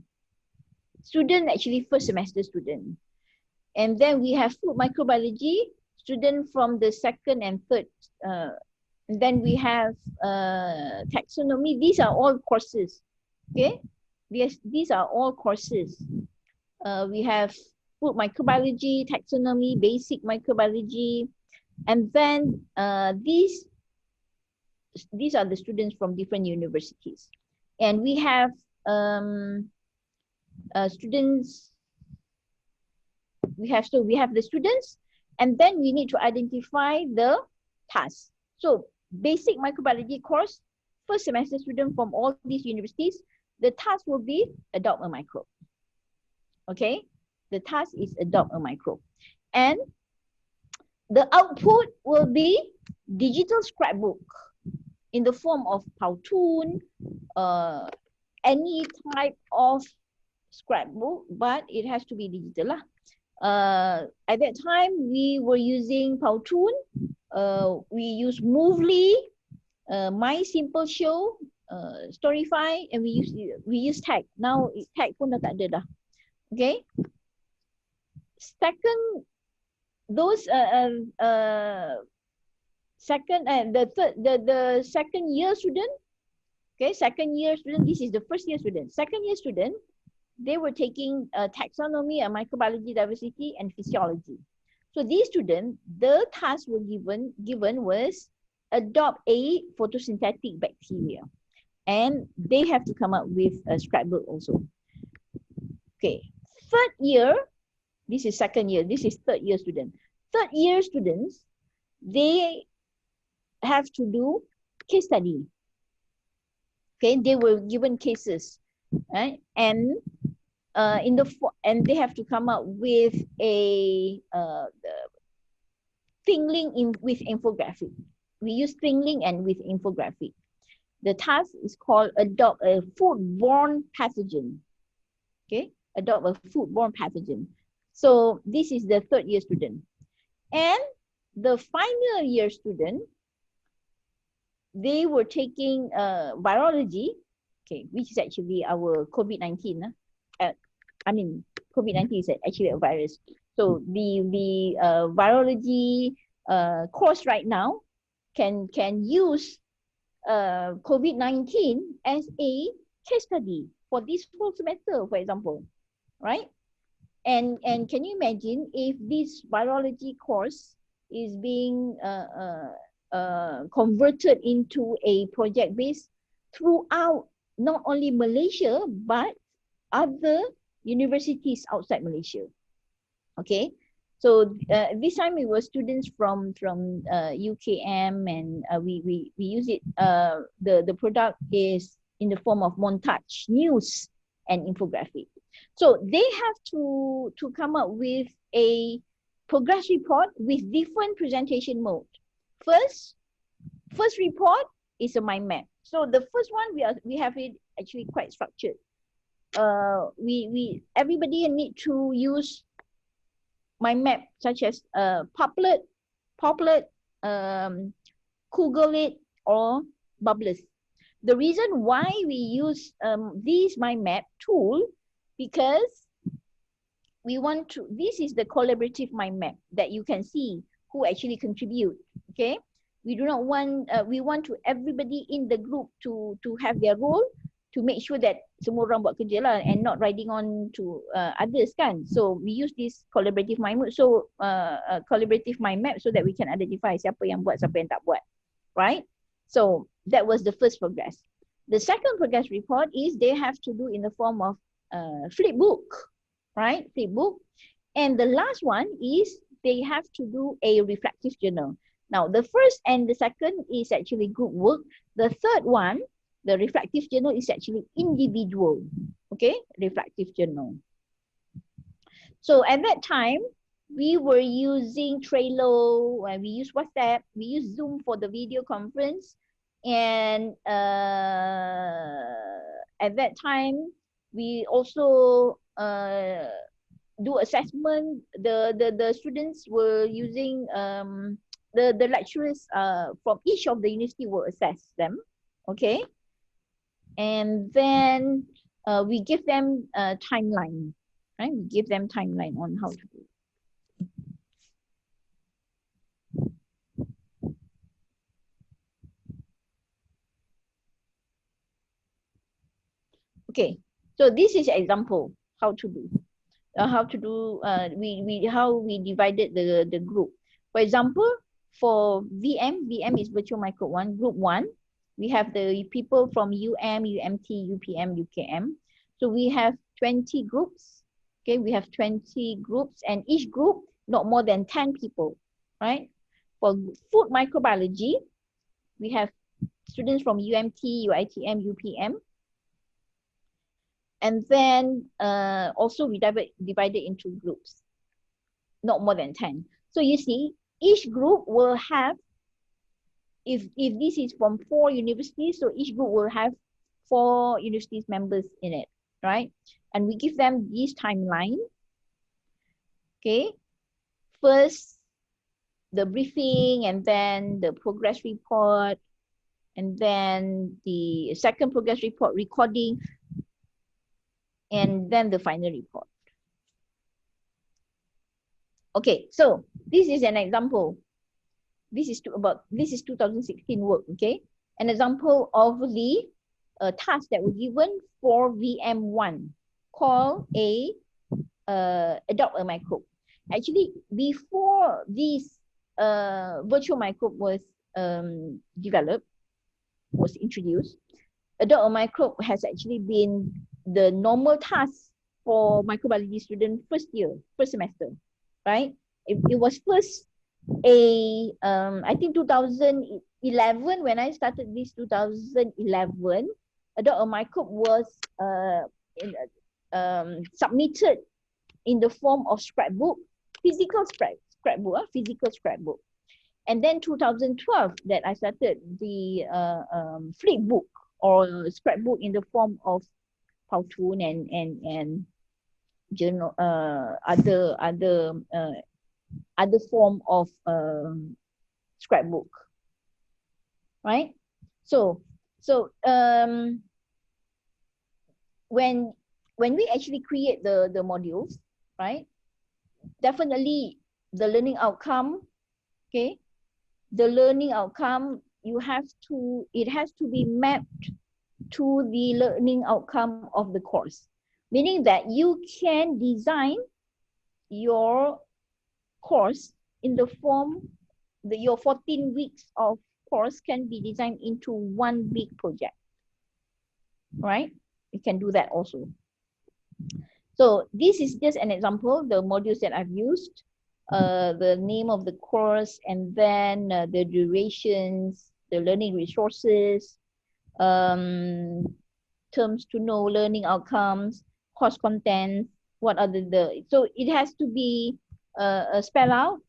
Student, actually first semester student. And then we have food microbiology, student from the 2nd and 3rd. And then we have taxonomy. These are all courses, okay? These are all courses. We have food microbiology, taxonomy, basic microbiology. And then these are the students from different universities. And we have students, we have the students, and then we need to identify the tasks. So basic microbiology course, first semester student from all these universities, the task will be adopt a microbe. Okay, the task is adopt a microbe. And the output will be digital scrapbook in the form of Powtoon, any type of scrapbook, but it has to be digital lah. At that time, we were using Powtoon. We use Movely, My Simple Show, Storyfy, and we use Tag. Now Tag pun dah tak ada dah. Okay. Second, those the second year student. Okay, second year student. This is the first year student. Second year student, they were taking taxonomy and microbiology, diversity, and physiology. So these students, the task were given was adopt a photosynthetic bacteria, and they have to come up with a scrapbook also. Okay, third year, this is second year, this is third year student. Third year students, they have to do case study. Okay, they were given cases, right? And and they have to come up with a ThingLink with infographic. We use ThingLink and with infographic. The task is called adopt a foodborne pathogen. Okay, adopt a foodborne pathogen. So this is the third year student. And the final year student, they were taking virology, okay, which is actually our COVID-19. I mean, COVID-19 is actually a virus. So the virology course right now can use COVID-19 as a case study for this whole semester, for example, right? And can you imagine if this biology course is being converted into a project base throughout not only Malaysia, but other universities outside Malaysia. Okay, so this time it was students from UKM, and we use it. The product is in the form of montage, news, and infographic. So they have to come up with a progress report with different presentation mode. First report is a mind map. So the first one we have it actually quite structured. Everybody need to use mind map such as Popplet, CADe-Lead, or Bubblers. The reason why we use this mind map tool, because we want to, this is the collaborative mind map that you can see who actually contribute. Okay, we do not want, we want to everybody in the group to have their role, to make sure that semua orang buat kerja lah, and not riding on to others kan. So we use this collaborative mind map, so collaborative mind map, so that we can identify siapa yang buat, siapa yang tak buat, right? So that was the first progress. The second progress report is they have to do in the form of flip book, right? Flip book. And the last one is they have to do a reflective journal. Now the first and the second is actually group work. The third one, the reflective journal, is actually individual. Okay, reflective journal. So at that time, we were using Trello, we use WhatsApp, we use Zoom for the video conference. And at that time, we also do assessment. The students were using, the lecturers from each of the university will assess them. Okay. And then we give them a timeline, right? We give them timeline on how to do it. Okay, so this is example how to do, how we divided the group. For example, for VM is virtual micro 1, group 1. We have the people from UMT, UPM, UKM. So we have 20 groups. Okay, we have 20 groups, and each group not more than 10 people, right? For food microbiology, we have students from UMT, UITM, UPM. And then also we divided into groups, not more than 10. So you see, each group will have, if this is from 4 universities, so each group will have 4 universities members in it, right? And we give them this timeline. Okay, first the briefing, and then the progress report, and then the second progress report recording, and then the final report. Okay, so this is an example. This is 2016 work, okay? An example of the task that was given for VM1 called adopt a microbe. Actually, before this virtual microbe was developed, was introduced, adopt a microbe has actually been the normal task for microbiology student first semester, right? It was first I think 2011, when I started this 2011, adopt a microbe was submitted in the form of scrapbook, physical scrapbook. And then 2012 that I started the flip book or scrapbook in the form of Powtoon and journal, other form of scrapbook, right? So when we actually create the modules, right? Definitely the learning outcome, okay? The learning outcome, it has to be mapped to the learning outcome of the course. Meaning that you can design your course in the form, your 14 weeks of course can be designed into one big project, right? You can do that also. So this is just an example, the modules that I've used, the name of the course, and then the durations, the learning resources, terms to know, learning outcomes, course content, what are the so it has to be spelled out,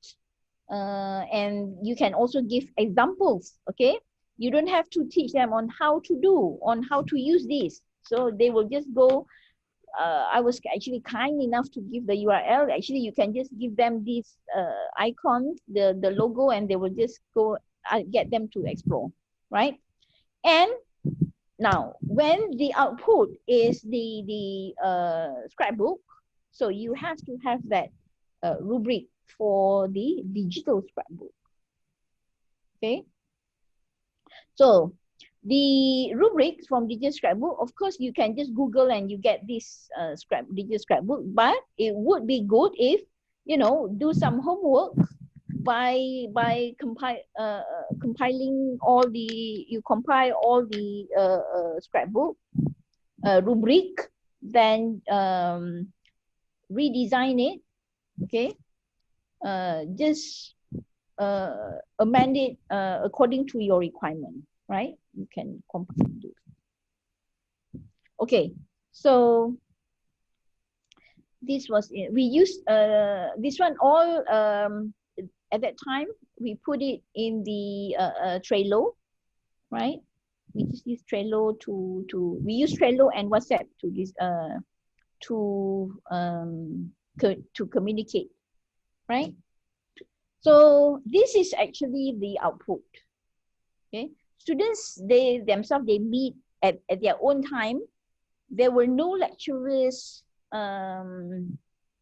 and you can also give examples, okay? You don't have to teach them on how to do, on how to use this. So they will just go, I was actually kind enough to give the URL. Actually, you can just give them this icon, the logo, and they will just go get them to explore, right? And now, when the output is the scrapbook, so you have to have that rubric for the digital scrapbook. Okay. So the rubrics from digital scrapbook, of course, you can just Google and you get this digital scrapbook, but it would be good if, you know, do some homework by compiling all the, you compile all the scrapbook rubric, then redesign it, okay? Just amend it according to your requirement, right? You can do. Okay, so this was it. We used this one all at that time. We put it in the Trello, right? We just use Trello we use Trello and WhatsApp to this to communicate, right? So this is actually the output. Okay, students, they themselves, they meet at their own time. There were no lecturers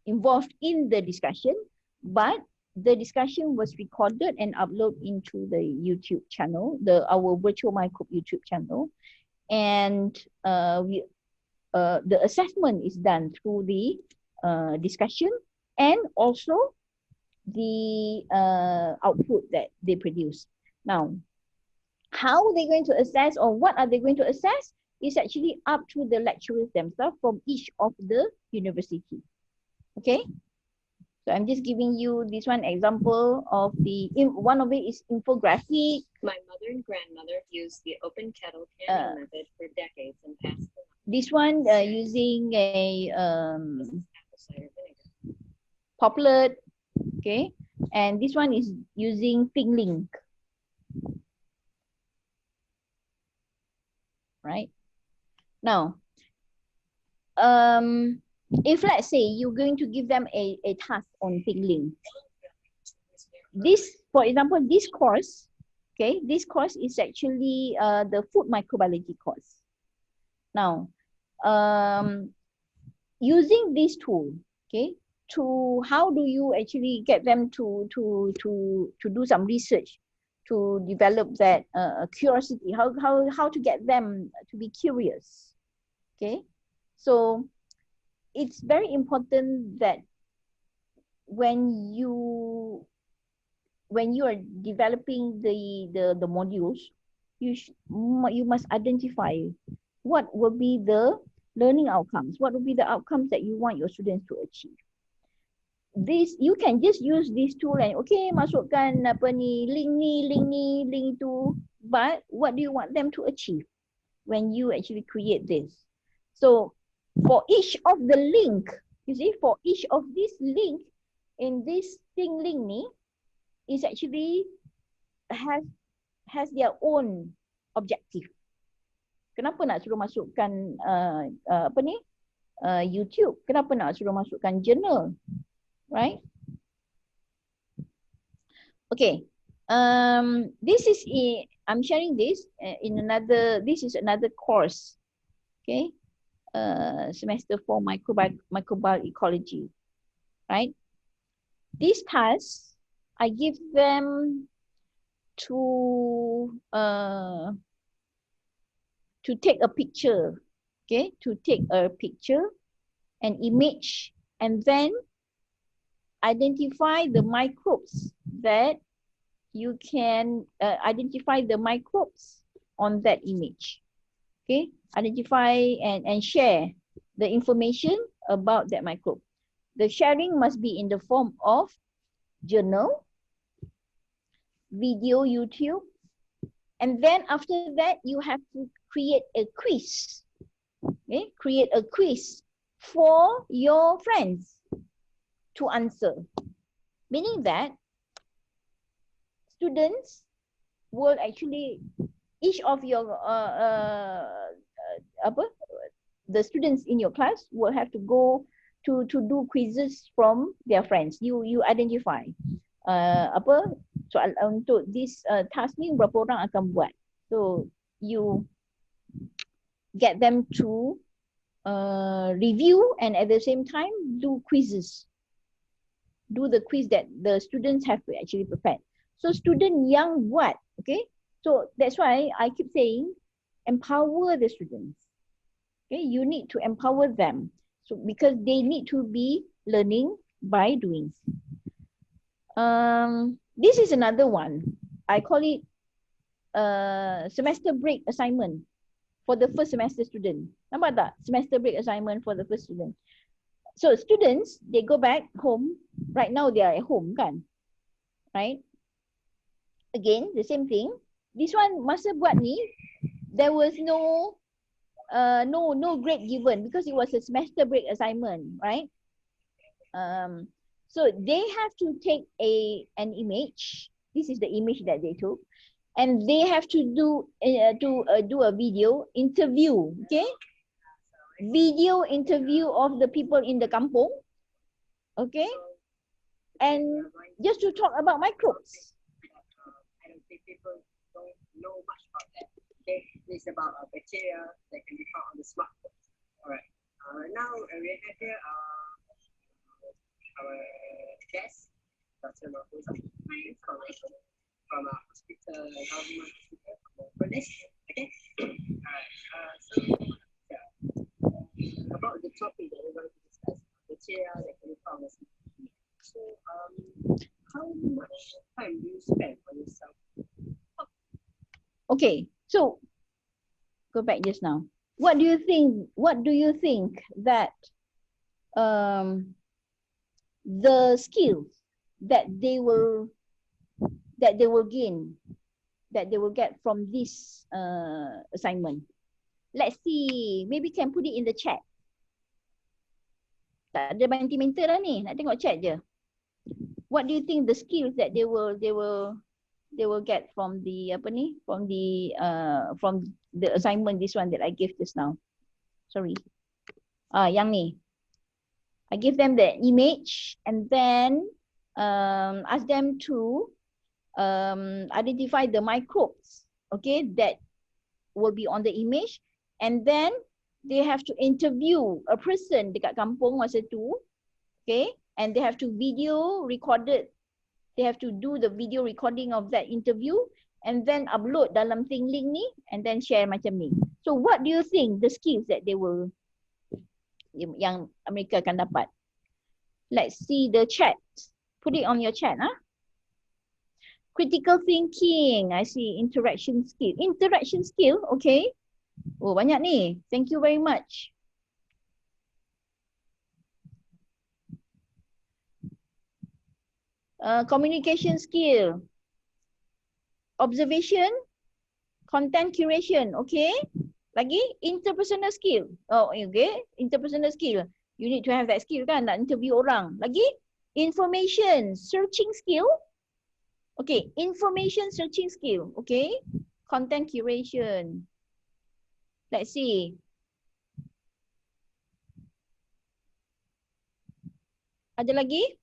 involved in the discussion, but the discussion was recorded and uploaded into the YouTube channel, our virtual micro YouTube channel, and the assessment is done through the discussion and also the output that they produce. Now, how are they going to assess, or what are they going to assess, is actually up to the lecturers themselves from each of the university. Okay, so I'm just giving you this one example of one of it is infographic. My mother and grandmother used the open kettle canning method for decades and passed it on. This one using a Apple cider vinegar. Poplar, okay, and this one is using ThinkLink, right? Now, if let's say you're going to give them a task on ThinkLink, this, for example, this course, okay, this course is actually the food microbiology course. Now, using this tool, okay, how do you actually get them to do some research, to develop that curiosity, how to get them to be curious, okay? So it's very important that when you are developing the modules, you must identify what will be the learning outcomes, what will be the outcomes that you want your students to achieve. This, you can just use this tool and okay, masukkan apa ni, link itu, but what do you want them to achieve when you actually create this? So for each of the link, you see, for each of this link in this thing link ni is actually has their own objective. Kenapa nak suruh masukkan apa ni, YouTube? Kenapa nak suruh masukkan journal? Right? Okay. This is I'm sharing this in another. This is another course. Okay. Semester 4 microbial ecology. Right. These tasks I give them to take a picture. Okay. To take a picture, an image, and then identify the microbes that you can identify the microbes on that image. Okay, identify and share the information about that microbe. The sharing must be in the form of journal, video, YouTube, and then after that you have to create a quiz. Okay, create a quiz for your friends to answer. Meaning that students will actually, each of your the students in your class will have to go to do quizzes from their friends. You identify soal untuk this task ni berapa orang akan buat. So you get them to review and at the same time do quizzes. Do the quiz that the students have to actually prepare. So student yang buat, okay? So that's why I keep saying empower the students. Okay, you need to empower them. So because they need to be learning by doing. This is another one. I call it semester break assignment for the first semester student. Nampak tak? Semester break assignment for the first student. So students, they go back home. Right now they are at home kan? Right? Again, the same thing. This one masa buat ni, there was no grade given because it was a semester break assignment, right? So they have to take an image. This is the image that they took, and they have to do a video interview. Okay, video interview of the people in the kampung. Okay, and just to talk about microbes. I don't think people don't know much about that. Okay, it's about bacteria that can be found on the smartphone. All right. Now we have here our guest, Dr. Mahfuza, from a hospital, government hospital, Police. Okay. All right. So yeah, about the topic that we're going to discuss, bacteria that can be found on the smartphone. So how much time do you spend on yourself? Okay, so go back just now. What do you think? What do you think that the skills that they will gain, that they will get from this assignment? Let's see. Maybe can put it in the chat. Tak ada Mentimeter dah ni. Nak tengok chat je. What do you think the skills that they will get from the from the assignment, this one that I gave just now? Sorry. Yang ni. I give them the image and then ask them to identify the microbes, okay, that will be on the image, and then they have to interview a person dekat kampung masa tu, okay, and they have to video recorded. They have to do the video recording of that interview and then upload dalam ThinkLink ni and then share macam ni. So what do you think the skills that they will, yang mereka akan dapat? Let's see the chat. Put it on your chat. Critical thinking. I see interaction skill. Interaction skill, okay. Oh, banyak ni. Thank you very much. Communication skill. Observation. Content curation, okay. Lagi interpersonal skill. Oh, okay. Interpersonal skill. You need to have that skill kan, nak interview orang. Lagi information searching skill. Okay, information searching skill, okay. Content curation. Let's see. Ada lagi?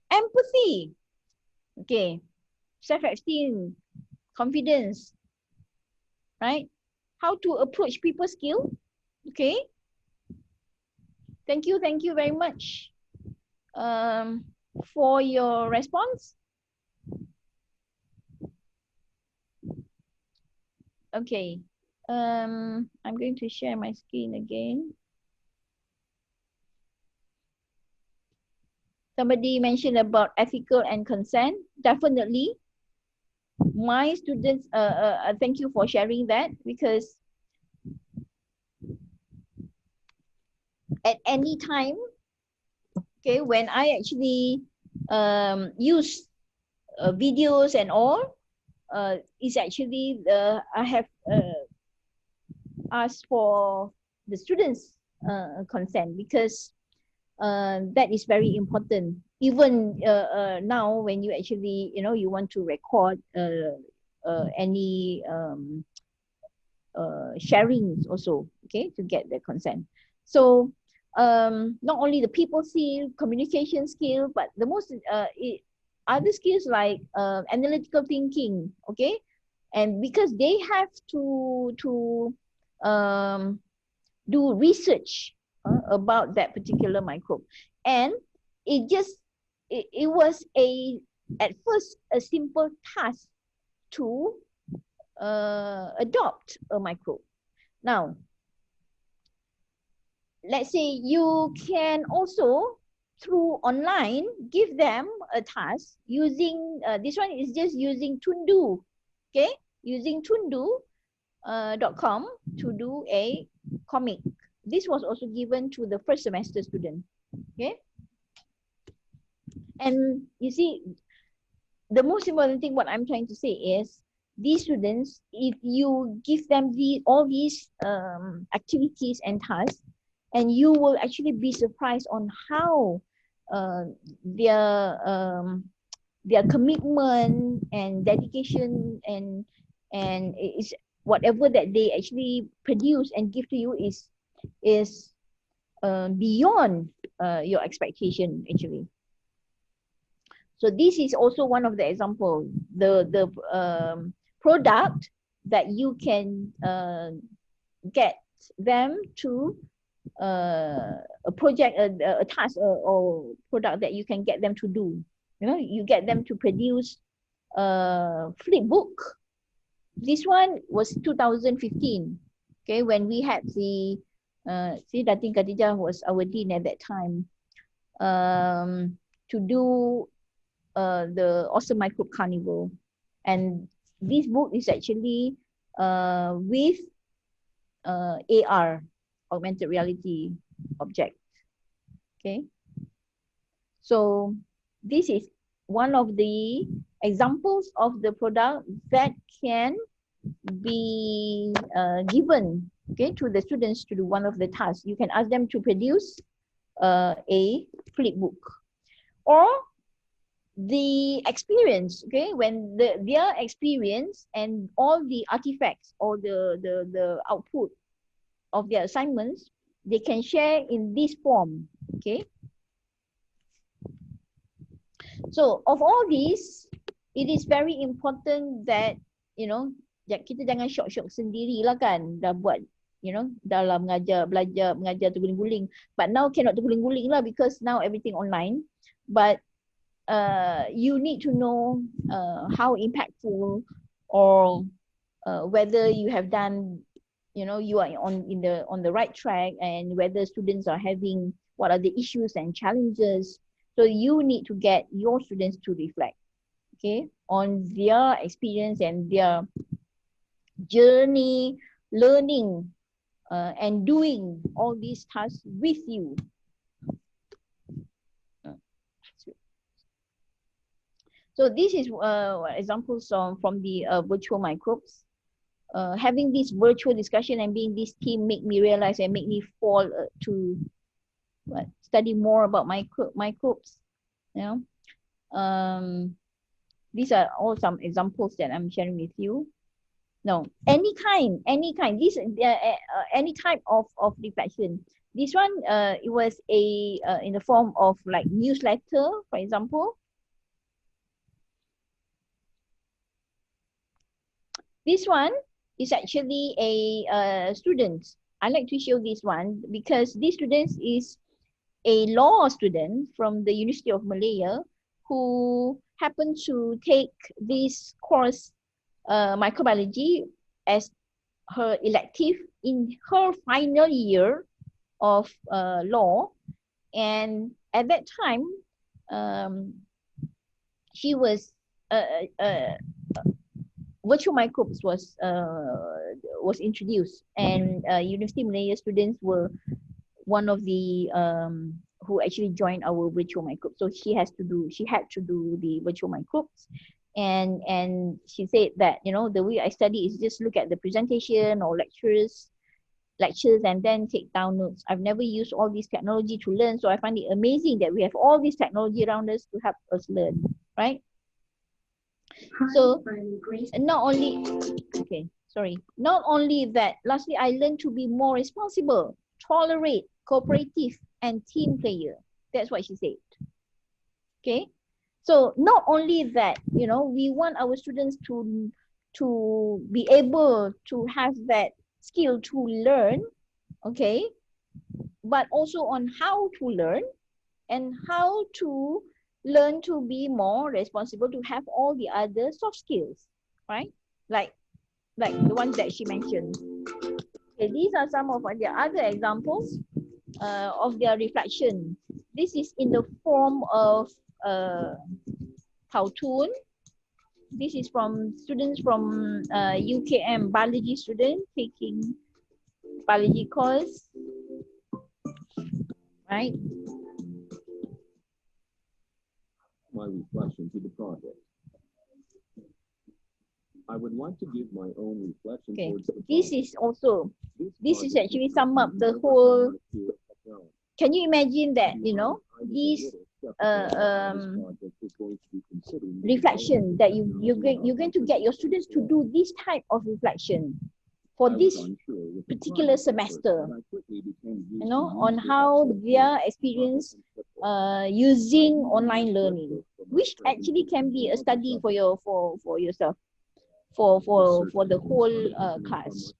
Empathy. Okay. Self-esteem. Confidence. Right? How to approach people skill. Okay. Thank you very much for your response. Okay. I'm going to share my screen again. Somebody mentioned about ethical and consent. Definitely, my students, thank you for sharing that, because at any time, okay, when I actually use videos and all, is actually I have asked for the students' consent, because that is very important. Even now, when you actually, you want to record any sharings also, okay, to get the consent. So not only the people skill, communication skill, but the most other skills like analytical thinking, okay, and because they have to do research about that particular microbe, and it was at first a simple task to adopt a microbe. Now, let's say you can also through online give them a task using this one is just using Tundu, okay, using Tundu.com to do a comic. This was also given to the first semester student, okay. And you see, the most important thing what I'm trying to say is, these students, if you give them all these activities and tasks, and you will actually be surprised on how their commitment and dedication and it's whatever that they actually produce and give to you is beyond your expectation actually. So this is also one of the example, the product that you can get them to a project, a task or product that you can get them to do. You get them to produce a flip book. This one was 2015, okay, when we had the Datin Khadijah was our dean at that time, to do the Awesome Microbe Carnival. And this book is actually with AR, augmented reality object. Okay. So this is one of the examples of the product that can be given, okay, to the students to do one of the tasks. You can ask them to produce a flip book, or the experience, okay, when their experience and all the artifacts or the output of their assignments, they can share in this form, okay. So of all these, it is very important that kita jangan syok-syok sendirilah kan, dah buat dalam mengajar terguling-guling, but now cannot terguling-guling lah because now everything online. But you need to know how impactful, or whether you have done, you are on the right track, and whether students are having, what are the issues and challenges. So you need to get your students to reflect, okay, on their experience and their journey, learning and doing all these tasks with you. So this is examples from the virtual microbes. Having this virtual discussion and being this team make me realize and make me fall to study more about microbes. These are all some examples that I'm sharing with you. No, any kind, this any type of reflection. This one, it was in the form of like newsletter, for example. This one is actually a student. I like to show this one because this student is a law student from the University of Malaya who happened to take this course, microbiology, as her elective in her final year of law. And at that time, she was virtual microbes was introduced, and University Malaya students were one of the who actually joined our virtual microbes. So she had to do the virtual microbes, and she said that, you know, the way I study is just look at the presentation or lectures and then take down notes. I've never used all this technology to learn, so I find it amazing that we have all this technology around us to help us learn, right? So not only that, lastly, I learned to be more responsible, tolerate, cooperative, and team player. That's what she said. Okay, so not only that, you know, we want our students to be able to have that skill to learn, okay, but also on how to learn and how to learn to be more responsible, to have all the other soft skills, right? Like the ones that she mentioned. Okay, these are some of the other examples of their reflection. This is in the form of cartoon. This is from students from UKM, biology student taking biology course, right? My reflection to the project. I would like to give my own reflection towards the project. This is actually sum up the whole. Can you imagine that, you know, these reflection that you're going to get your students to do this type of reflection for this particular semester, you know, on how their experience using online learning, which actually can be a study for yourself, for the whole class.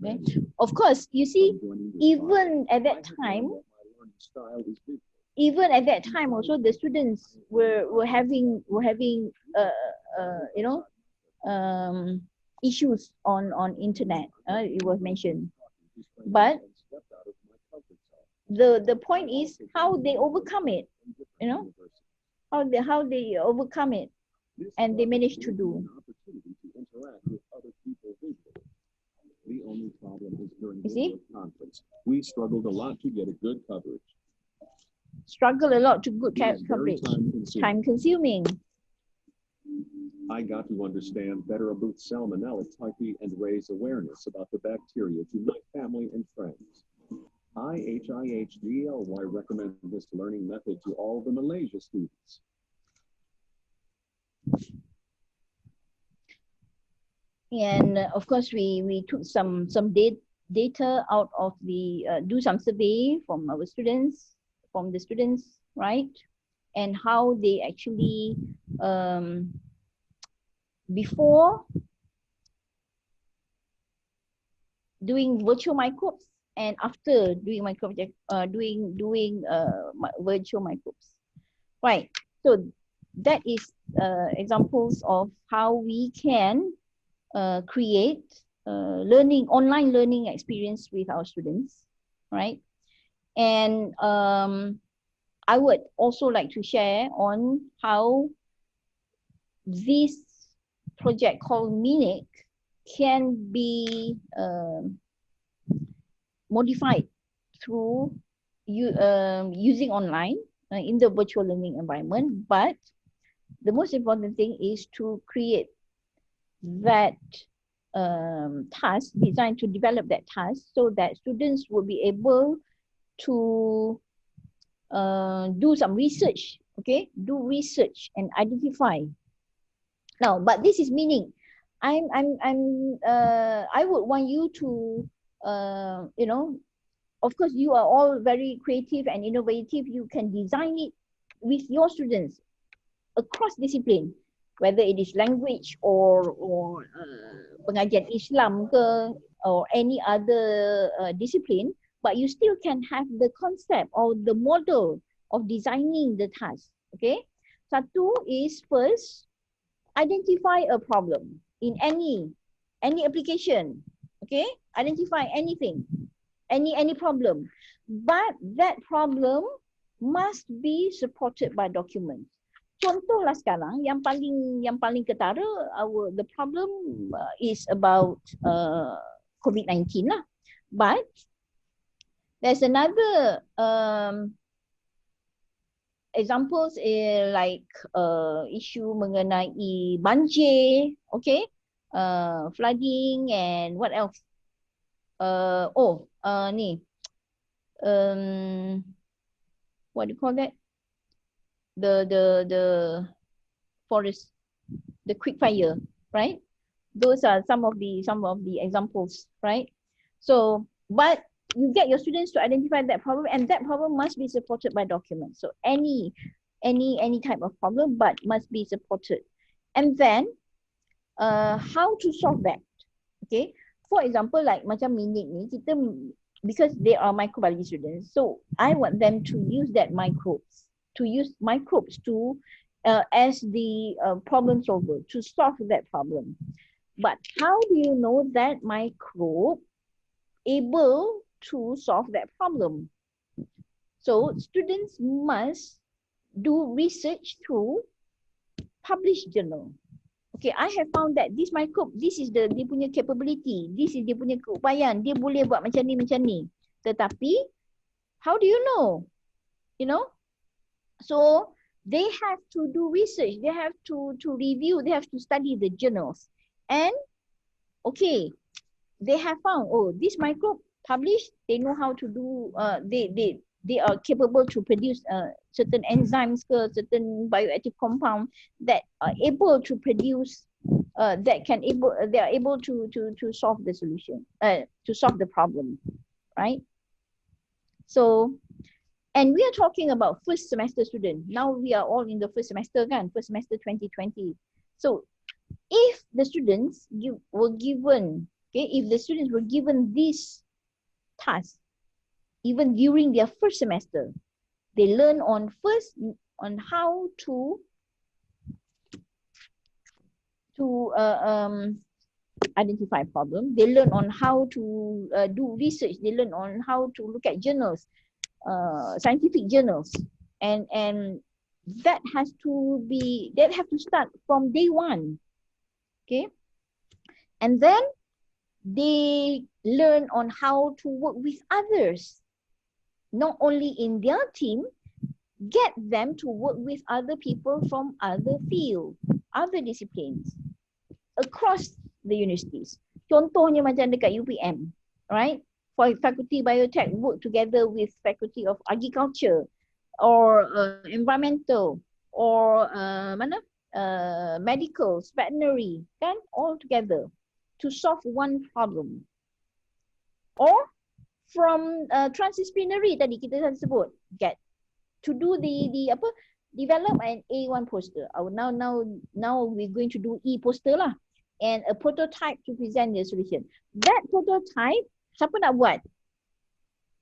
Okay. Of course, you see, even at that time also, the students were having you know, issues on internet. It was mentioned, but the point is how they overcome it. You know, how they overcome it, and they managed to do. The only problem is during You see? conference. We struggled a lot to get a good coverage. Struggle a lot to good coverage. Time consuming. I got to understand better about salmonella typhi and raise awareness about the bacteria to my family and friends. IHIHGLY recommend this learning method to all the Malaysia students. And of course, we took some data out of the do some survey from our students, right? And how they actually before doing virtual microbes and after doing virtual microbes, right? So that is examples of how we can create online learning experience with our students, right? And I would also like to share on how this project called MINIC can be modified through using online in the virtual learning environment. But the most important thing is to create that task, designed to develop that task so that students will be able to do some research, okay? Do research and identify. Now, but this is meaning, I would want you to, you know, of course, you are all very creative and innovative. You can design it with your students across discipline, whether it is language or pengajian Islam ke, or any other discipline, but you still can have the concept or the model of designing the task, okay? Satu is first, identify a problem in any application, okay? Identify anything, any problem, but that problem must be supported by documents. Contohlah sekarang yang paling ketara, the problem is about COVID-19 lah. But there's another examples like issue mengenai banjir, okay, flooding, and what else? What do you call that? The forest, the quick fire, right? Those are some of the examples, right? So, but you get your students to identify that problem, and that problem must be supported by documents. So any type of problem, but must be supported. And then how to solve that? Okay, for example, like macam minit ni, kita, because they are microbiology students, so I want them to use that microbes to as the problem solver to solve that problem. But how do you know that microbe able to solve that problem? So students must do research through published journal. Okay, I have found that this microbe, this is dia punya capability, this is dia punya keupayaan, dia boleh buat macam ni. Tetapi, how do you know? You know? So, they have to do research, they have to review, they have to study the journals. And, okay, they have found, oh, this microbe published, they know how to do, they are capable to produce certain enzymes, certain bioactive compound that are able to produce, they are able to solve the solution, to solve the problem, right? So, and we are talking about first semester student. Now we are all in the first semester, first semester 2020. So, if the students were given, okay, if the students were given this task, even during their first semester, they learn on how to identify problem. They learn on how to do research. They learn on how to look at journals, scientific journals, and that have to start from day one. Okay, and then they learn on how to work with others, not only in their team, get them to work with other people from other fields, other disciplines across the universities. Contohnya macam dekat UPM, right? For faculty biotech, work together with faculty of agriculture or environmental or medical, veterinary, kan, all together to solve one problem. Or from transdisciplinary tadi kita sebut, get to do develop an A1 poster. Now we're going to do E poster lah, and a prototype to present the solution. That prototype, siapa nak buat?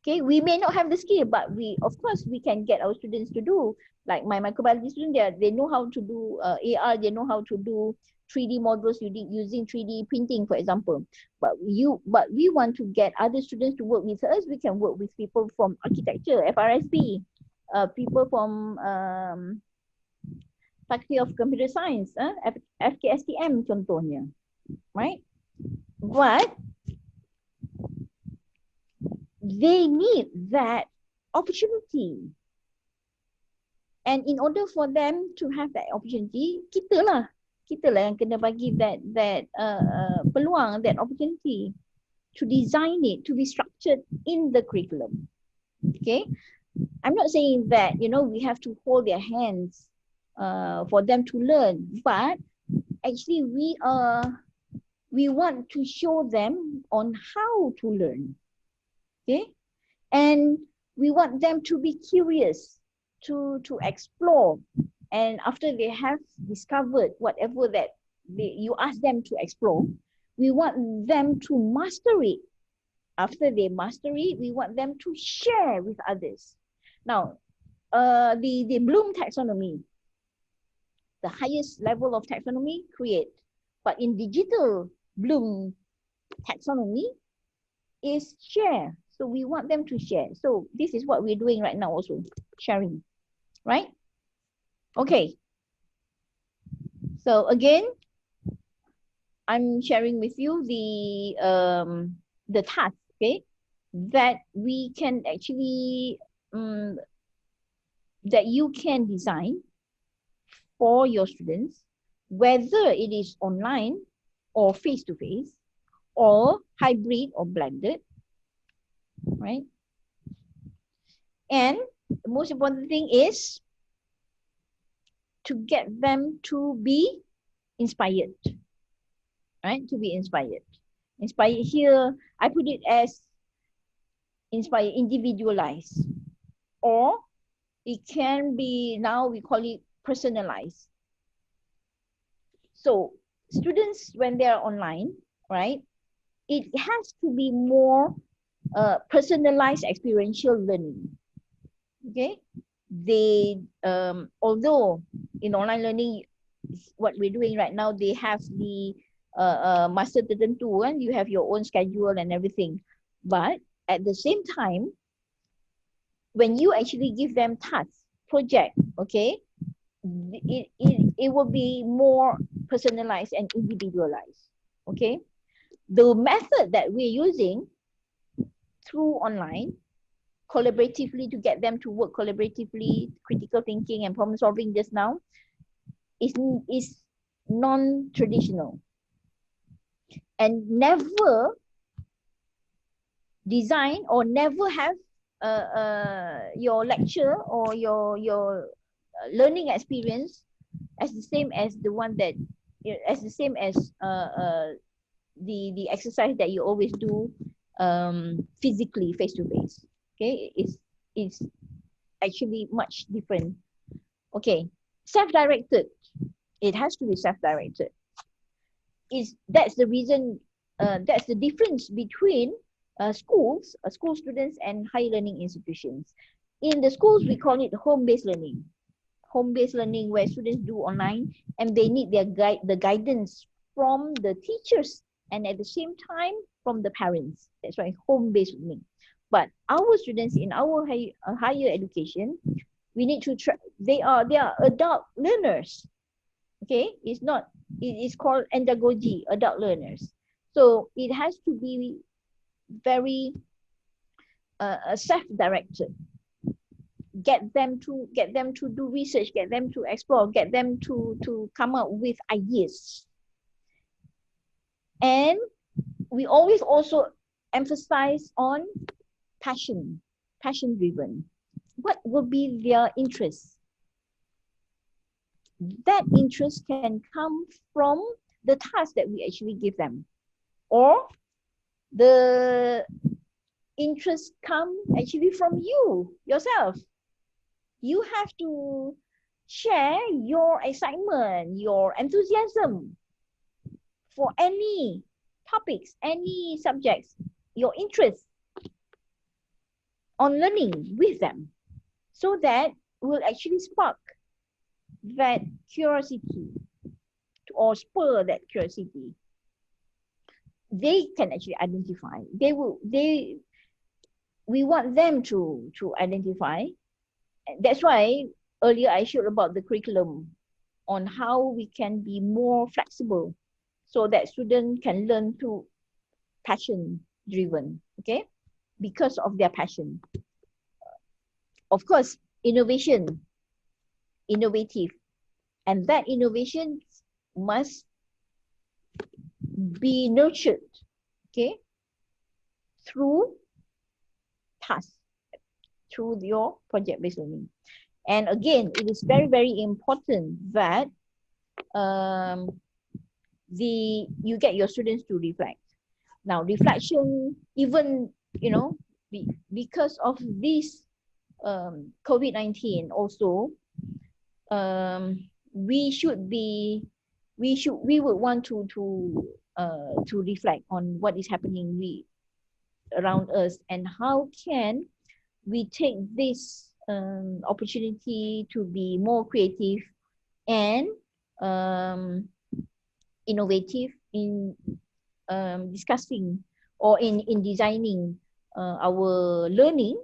Okay, we may not have the skill, but of course we can get our students to do. Like my microbiology students, they know how to do AR, they know how to do 3D models using 3D printing, for example. But we want to get other students to work with us. We can work with people from architecture, FRSP, people from Faculty of Computer Science, FKSTM contohnya, right? But they need that opportunity. And in order for them to have that opportunity, kita lah yang kena bagi that peluang, that opportunity to design it, to be structured in the curriculum. Okay, I'm not saying that, you know, we have to hold their hands for them to learn, but actually we want to show them on how to learn. Okay, and we want them to be curious, to explore, and after they have discovered whatever that you ask them to explore, we want them to master it. After they master it, we want them to share with others. Now, the Bloom taxonomy, the highest level of taxonomy, create. But in digital Bloom taxonomy is share. So we want them to share. So this is what we're doing right now also, sharing, right? Okay. So again, I'm sharing with you the task, okay, that we can actually, that you can design for your students, whether it is online or face-to-face or hybrid or blended, right? And the most important thing is to get them to be inspired, right? To be inspired. Inspired here, I put it as inspired, individualized, or it can be, now we call it personalized. So students, when they're online, right, it has to be more personalized experiential learning. Okay, they although in online learning, what we're doing right now, they have the masa tertentu, and you have your own schedule and everything. But at the same time, when you actually give them tasks, project, okay, it will be more personalized and individualized. Okay, the method that we're using through online, collaboratively, to get them to work collaboratively, critical thinking and problem solving just now, is non-traditional, and never design or never have your lecture or your learning experience as the same as the one that, as the same as the exercise that you always do physically, face to face. Okay, it's actually much different. Okay, self-directed. It has to be self-directed. That's the reason. That's the difference between schools, school students, and higher learning institutions. In the schools, we call it home-based learning. Home-based learning, where students do online and they need their the guidance from the teachers, and at the same time from the parents. That's why home-based learning. But our students in our higher education, we need to they are adult learners. Okay, it is called andragogy, adult learners. So it has to be very self-directed. Get them to do research, get them to explore, get them to come up with ideas. And we always also emphasize on passion driven. What will be their interest? That interest can come from the task that we actually give them, or the interest come actually from you yourself. You have to share your excitement, your enthusiasm for any topics, any subjects, your interest on learning with them, so that will actually spark that curiosity or spur that curiosity. They can actually identify. We want them to identify. That's why earlier I showed about the curriculum on how we can be more flexible so that students can learn through passion driven, okay, because of their passion. Of course, innovative, and that innovation must be nurtured, okay, through tasks, through your project-based learning. And again, it is very, very important that you get your students to reflect. Now, reflection, even, you know, because of this COVID-19 also, we would want to reflect on what is happening around us, and how can we take this opportunity to be more creative and innovative in discussing or in designing our learning,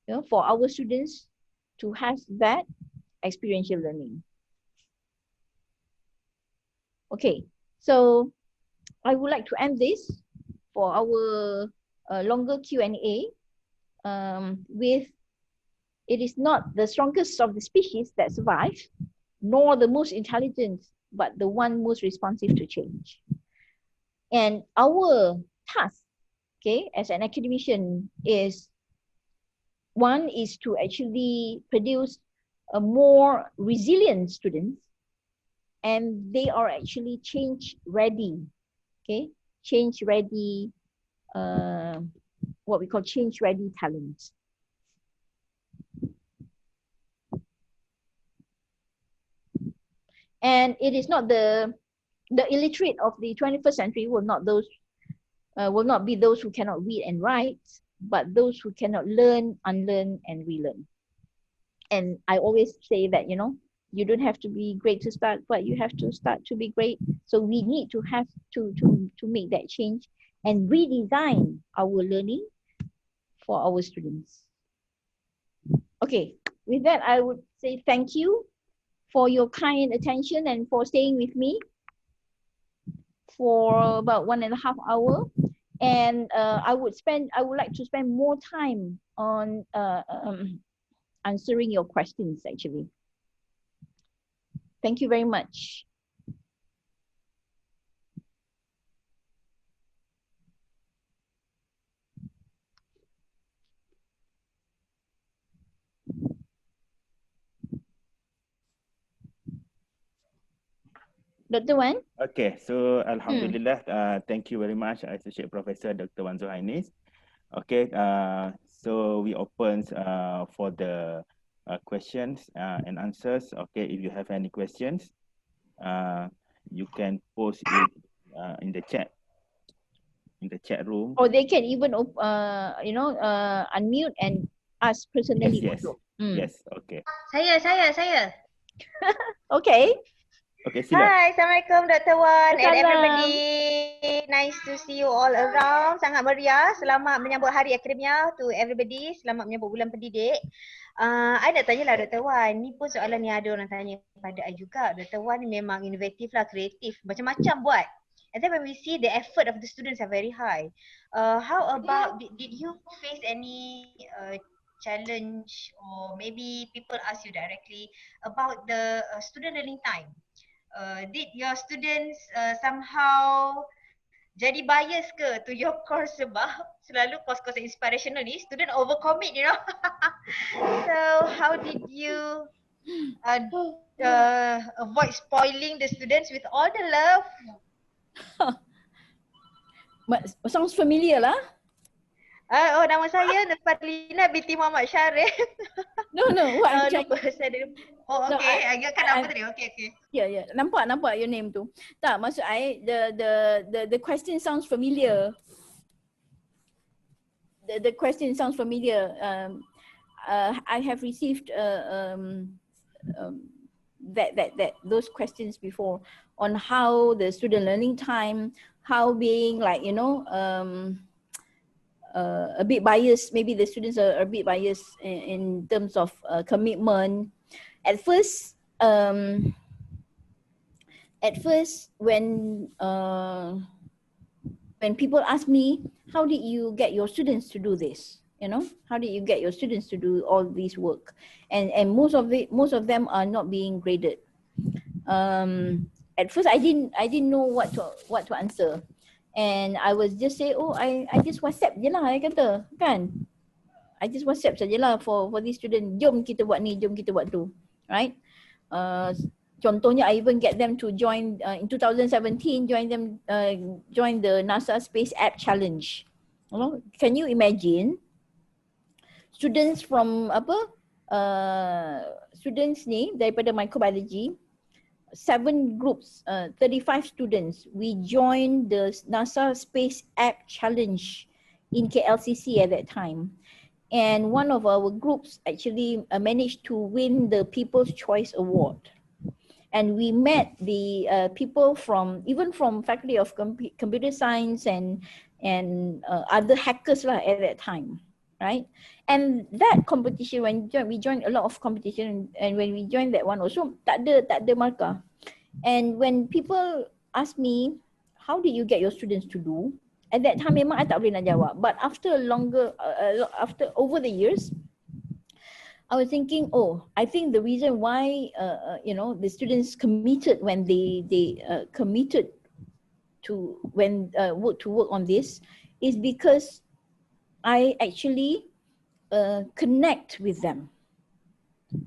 you know, for our students to have that experiential learning. Okay, so I would like to end this for our longer Q&A with, it is not the strongest of the species that survive, nor the most intelligent, but the one most responsive to change. And our task, okay, as an academician is, one is to actually produce a more resilient students, and they are actually change ready, okay, change ready, what we call change ready talents. And it is not the illiterate of the 21st century will not be those who cannot read and write, but those who cannot learn, unlearn, and relearn. And I always say that, you know, you don't have to be great to start, but you have to start to be great. So we need to have to make that change and redesign our learning for our students. Okay, with that, I would say thank you for your kind attention and for staying with me for about 1.5 hours. And I would like to spend more time on answering your questions, actually. Thank you very much. Dr. Wan? Okay, so Alhamdulillah, thank you very much, Associate Professor Dr. Wan Zuhainis. Okay, so we open for the questions and answers. Okay, if you have any questions, you can post it in the chat room. Or they can even unmute and ask personally. Yes, yes, okay. Saya. Okay. Okay, sila. Hi, Assalamualaikum Dr. Wan and Assalam. everybody. Nice to see you all around. Sangat meriah. Selamat menyambut Hari Akademia to everybody. Selamat menyambut Bulan Pendidik. I nak tanyalah Dr. Wan. Ni pun soalan yang ada orang tanya pada I juga. Dr. Wan ni memang inovatif lah, kreatif. Macam-macam buat. And then when we see the effort of the students are very high. How about, did you face any challenge, or maybe people ask you directly about the student learning time? Did your students somehow jadi bias ke to your course, sebab selalu course-course inspirational ni student overcommit, you know. So how did you avoid spoiling the students with all the love? Sounds familiar lah. Oh, nama saya Nurfadlina binti Muhammad Syarif. No, what I'm trying. Oh, okay. Agakkan apa tadi? Okay. Yeah. Nampak your name tu. Tak, maksud I, the question sounds familiar. The question sounds familiar. I have received those questions before on how the student learning time, how being like, you know, a bit biased, maybe the students are a bit biased in terms of commitment. At first, when people ask me, how did you get your students to do this? You know, how did you get your students to do all this work? And most of them are not being graded. At first, I didn't know what to answer. And I was just say, oh, I just WhatsApp je lah, I kata, kan? I just WhatsApp sajalah for these students. Jom kita buat ni, jom kita buat tu, right? Contohnya, I even get them to join in 2017. Join the NASA Space App Challenge. Can you imagine? Students from students ni daripada microbiology. 7 groups, 35 students, we joined the NASA Space App Challenge in KLCC at that time. And one of our groups actually managed to win the People's Choice Award. And we met the people from, even from Faculty of Computer Science and and other hackers lah at that time, right? And that competition, when we joined a lot of competition, and when we joined that one also, tak ada markah. And when people ask me, how did you get your students to do? At that time memang I tak boleh nak jawab. But after after over the years, I was thinking, oh, I think the reason why you know, the students committed when they committed to work on this is because I actually connect with them.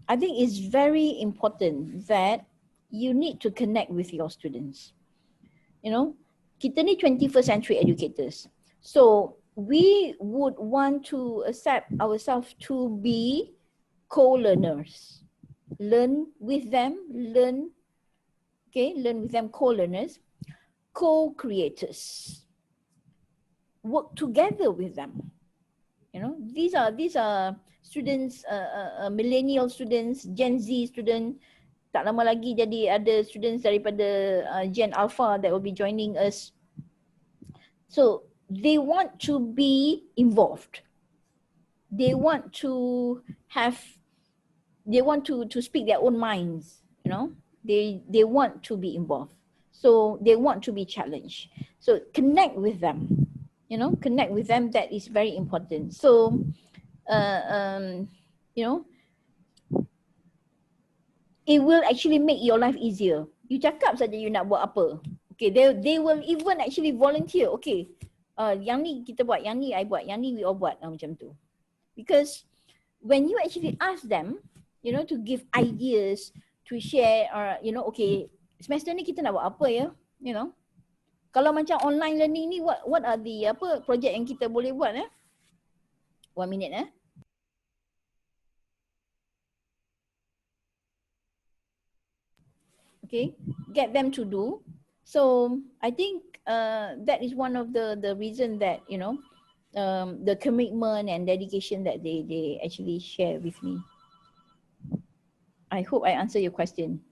I think it's very important that you need to connect with your students. You know, kita ni 21st century educators. So we would want to accept ourselves to be co-learners. Learn with them, learn with them, co-learners, co-creators. Work together with them. You know, these are students, millennial students, Gen Z students. Tak lama lagi jadi ada students daripada Gen Alpha that will be joining us. So they want to be involved. They want to speak their own minds, you know. They want to be involved. So they want to be challenged. So connect with them, you know, connect with them. That is very important. So, you know, it will actually make your life easier. You cakap saja you nak buat apa. Okay, they will even actually volunteer. Okay, yang ni kita buat, yang ni I buat, yang ni we all buat, macam tu. Because when you actually ask them, you know, to give ideas, to share, or you know, okay, semester ni kita nak buat apa ya, you know. Kalau macam online learning ni, what are the project yang kita boleh buat 1 minute Okay, get them to do. So I think that is one of the reason that, you know, the commitment and dedication that they actually share with me. I hope I answer your question.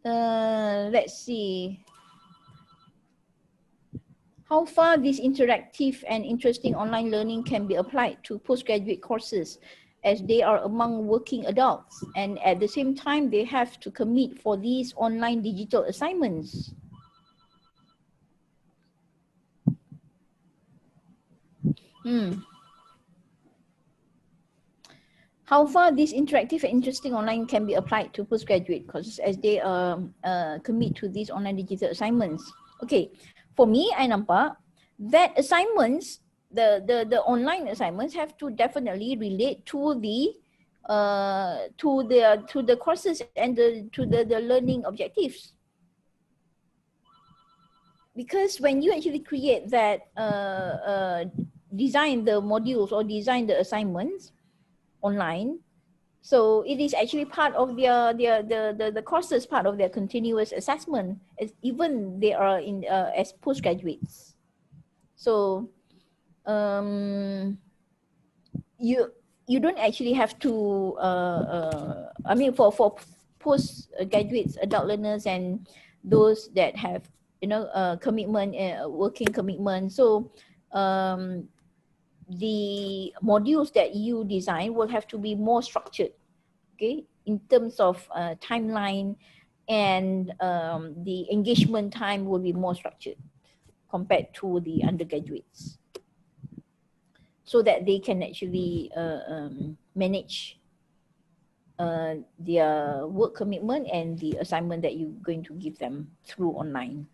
Let's see. How far this interactive and interesting online learning can be applied to postgraduate courses, as they are among working adults and at the same time they have to commit for these online digital assignments. How far this interactive and interesting online can be applied to postgraduate courses as they commit to these online digital assignments. Okay, for me, I nampak that assignments, the online assignments have to definitely relate to the courses and to the learning objectives. Because when you actually create that, design the modules or design the assignments online, so it is actually part of the courses, part of their continuous assessment, as even they are in as postgraduates. So you don't actually have to I mean for postgraduates, adult learners, and those that have, you know, commitment, working commitment. So the modules that you design will have to be more structured, okay, in terms of timeline, and the engagement time will be more structured compared to the undergraduates, so that they can actually manage their work commitment and the assignment that you're going to give them through online.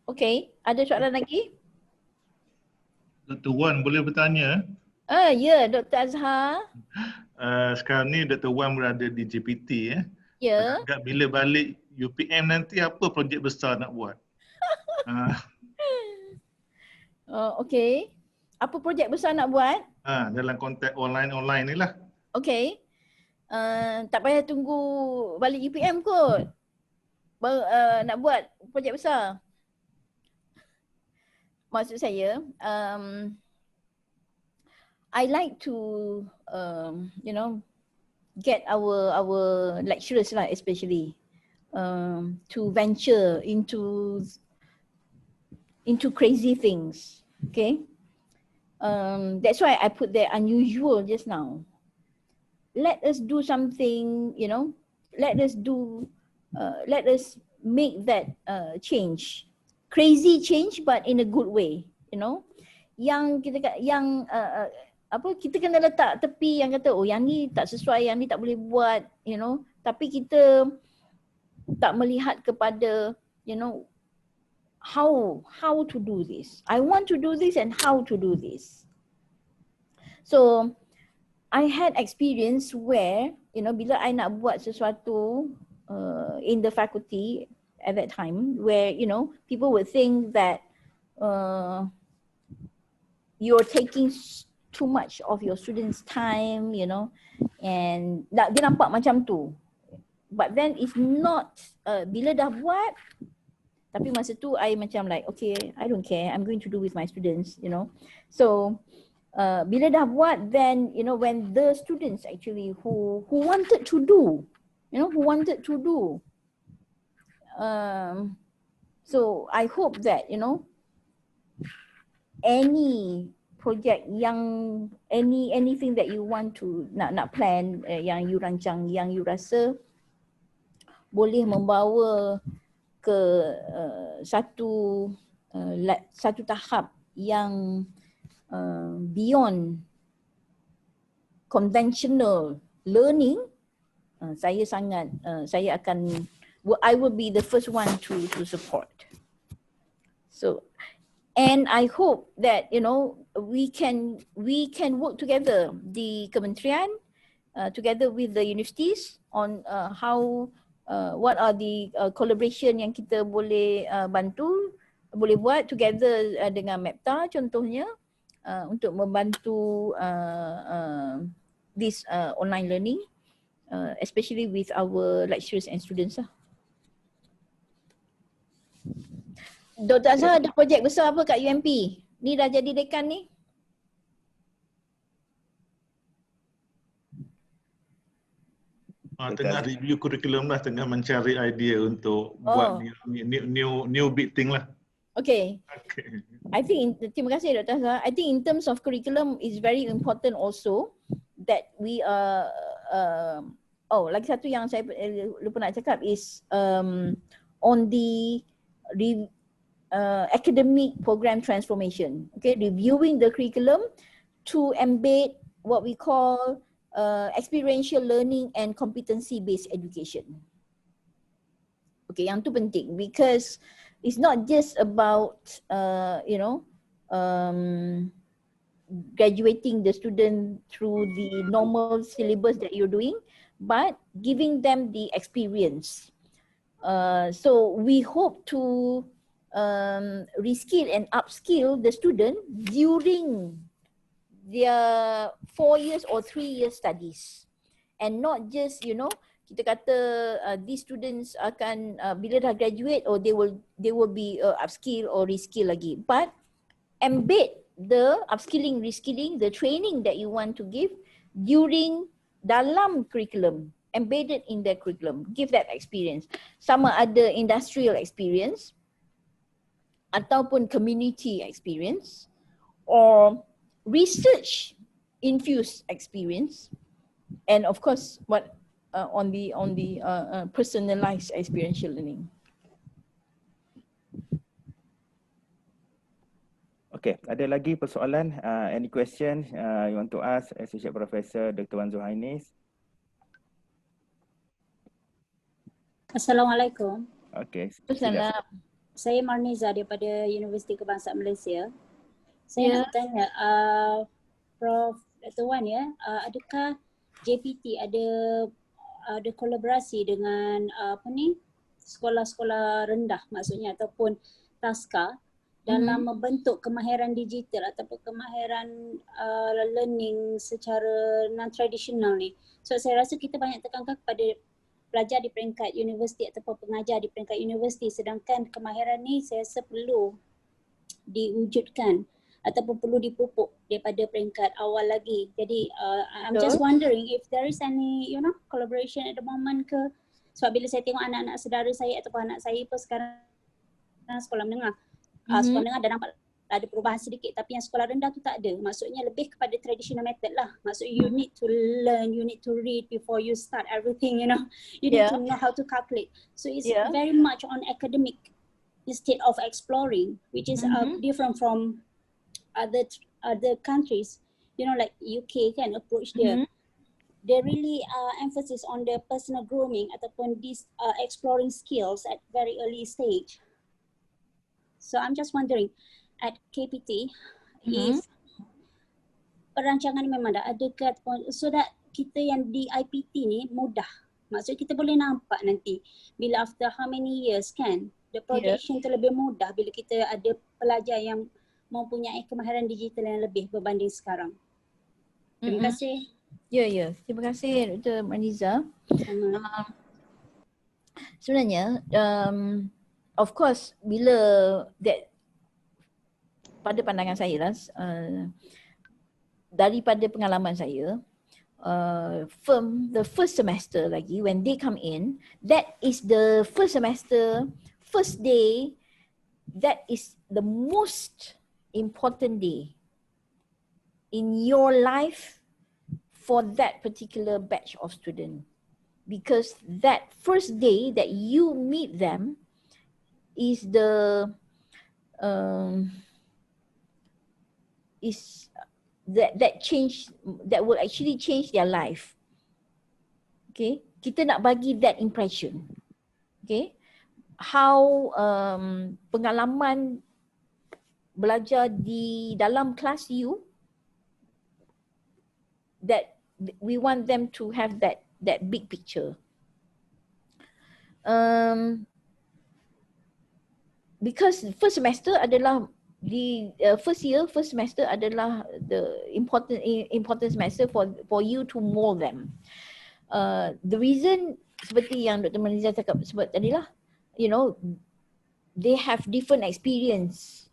Okay, ada soalan lagi? Dr. Wan boleh bertanya? Ya, Dr. Azhar. Sekarang ni Dr. Wan berada di JPT Ya. Agak bila balik UPM nanti apa projek besar nak buat? Okay. Apa projek besar nak buat? Dalam konteks online ni lah. Okay. Tak payah tunggu balik UPM kot. Nak buat projek besar. Maksud saya, I like to, you know, get our lecturers lah especially to venture into crazy things. Okay, that's why I put there unusual just now. Let us do something, you know, let us make that change, crazy change, but in a good way, you know. Yang kita kena letak tepi yang kata, oh yang ni tak sesuai, yang ni tak boleh buat, you know. Tapi kita tak melihat kepada, you know, how to do this. I want to do this and how to do this. So I had experience where, you know, bila I nak buat sesuatu in the faculty at that time, where, you know, people would think that you're taking too much of your students' time, you know, and dia nampak macam tu. But then it's not, bila dah buat, tapi masa tu I macam like, okay, I don't care, I'm going to do with my students, you know. So bila dah buat, then, you know, when the students actually who wanted to do, you know, so I hope that, you know, any project yang anything that you want to nak plan, yang you rancang, yang you rasa boleh membawa ke satu tahap yang beyond conventional learning, I will be the first one to support. So, and I hope that, you know, we can work together, the kementerian together with the universities on how what are the collaboration yang kita boleh boleh buat together dengan MEPTA contohnya, untuk membantu this online learning, especially with our lecturers and students lah. Dr. Azhar ada projek besar apa kat UMP? Ni dah jadi dekan ni? Tengah review kurikulum lah, tengah mencari idea untuk buat new big thing lah. Okay. I think, terima kasih Dr. Azhar. I think in terms of curriculum is very important also that we lagi satu yang saya lupa nak cakap is on the academic program transformation. Okay, reviewing the curriculum to embed what we call experiential learning and competency-based education. Okay, yang tu penting because it's not just about you know, graduating the student through the normal syllabus that you're doing, but giving them the experience. So we hope to reskill and upskill the student during their 4 years or 3 years studies, and not just, you know, kita kata these students akan bila dah graduate or they will be upskill or reskill lagi, but embed the upskilling, reskilling, the training that you want to give during dalam curriculum, embedded in their curriculum, give that experience. Sama ada industrial experience ataupun community experience or research infused experience, and of course what on the personalized experiential learning. Okay, ada lagi persoalan? Any question you want to ask Associate Professor Dr. Wan Zuhainis? Assalamualaikum. Okay. Assalamualaikum. Saya Marniza daripada Universiti Kebangsaan Malaysia. Saya nak tanya, Prof. Dr. Wan ya, adakah JPT ada kolaborasi dengan sekolah-sekolah rendah maksudnya ataupun taska dalam membentuk kemahiran digital ataupun kemahiran learning secara non-tradisional ni. So saya rasa kita banyak tekankan kepada pelajar di peringkat universiti ataupun pengajar di peringkat universiti, sedangkan kemahiran ni saya rasa perlu diwujudkan ataupun perlu dipupuk daripada peringkat awal lagi. Jadi I'm just wondering if there is any collaboration at the moment ke, sebab bila saya tengok anak-anak saudara saya ataupun anak saya pun sekarang sekolah menengah, sekolah menengah dah nampak ada perubahan sedikit, tapi yang sekolah rendah tu tak ada. Maksudnya lebih kepada traditional method lah. Maksudnya you need to learn, you need to read before you start everything, you need to know how to calculate. So it's very much on academic instead of exploring, which is different from other countries, like UK kan approach dia. They really emphasis on the personal grooming ataupun this exploring skills at very early stage. So I'm just wondering, at KPT, if perancangan ni memang dah ada ke, so that kita yang di IPT ni mudah. Maksudnya kita boleh nampak nanti bila after how many years kan, the projection tu lebih mudah bila kita ada pelajar yang mempunyai kemahiran digital yang lebih berbanding sekarang. Terima kasih. Ya. Terima kasih Dr. Maniza. Sebenarnya, of course, bila pada pandangan saya lah, daripada pengalaman saya, the first semester lagi, when they come in, that is the first semester, first day, that is the most important day in your life for that particular batch of student. Because that first day that you meet them is that will actually change their life. Okay, kita nak bagi that impression. Okay, how pengalaman belajar di dalam kelas you, that we want them to have that big picture. Because first semester adalah first semester adalah the important semester for you to mold them. The reason seperti yang Dr. Maniza cakap sebut tadi lah, they have different experience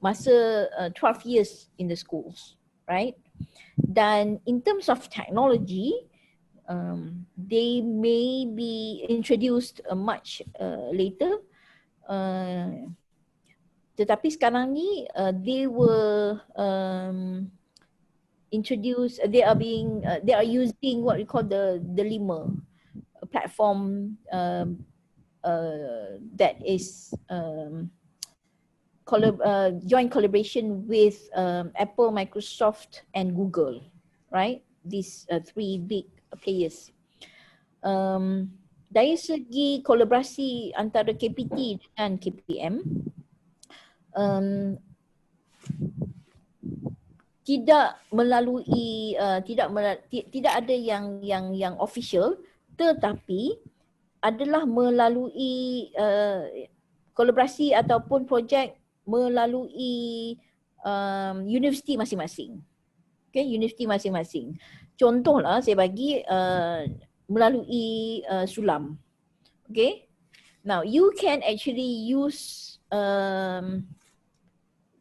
masa 12 years in the schools, right? Dan in terms of technology, they may be introduced much later. Tetapi sekarang ni they were introduced, they are using what we call the 5 platform that is joint collaboration with Apple, Microsoft and Google, right? These 3 big players. Dari segi kolaborasi antara KPT dan KPM, tidak ada yang official, tetapi adalah melalui kolaborasi ataupun projek melalui universiti masing-masing. Okay, universiti masing-masing. Contohlah saya bagi melalui Sulam. Okay, now you can actually use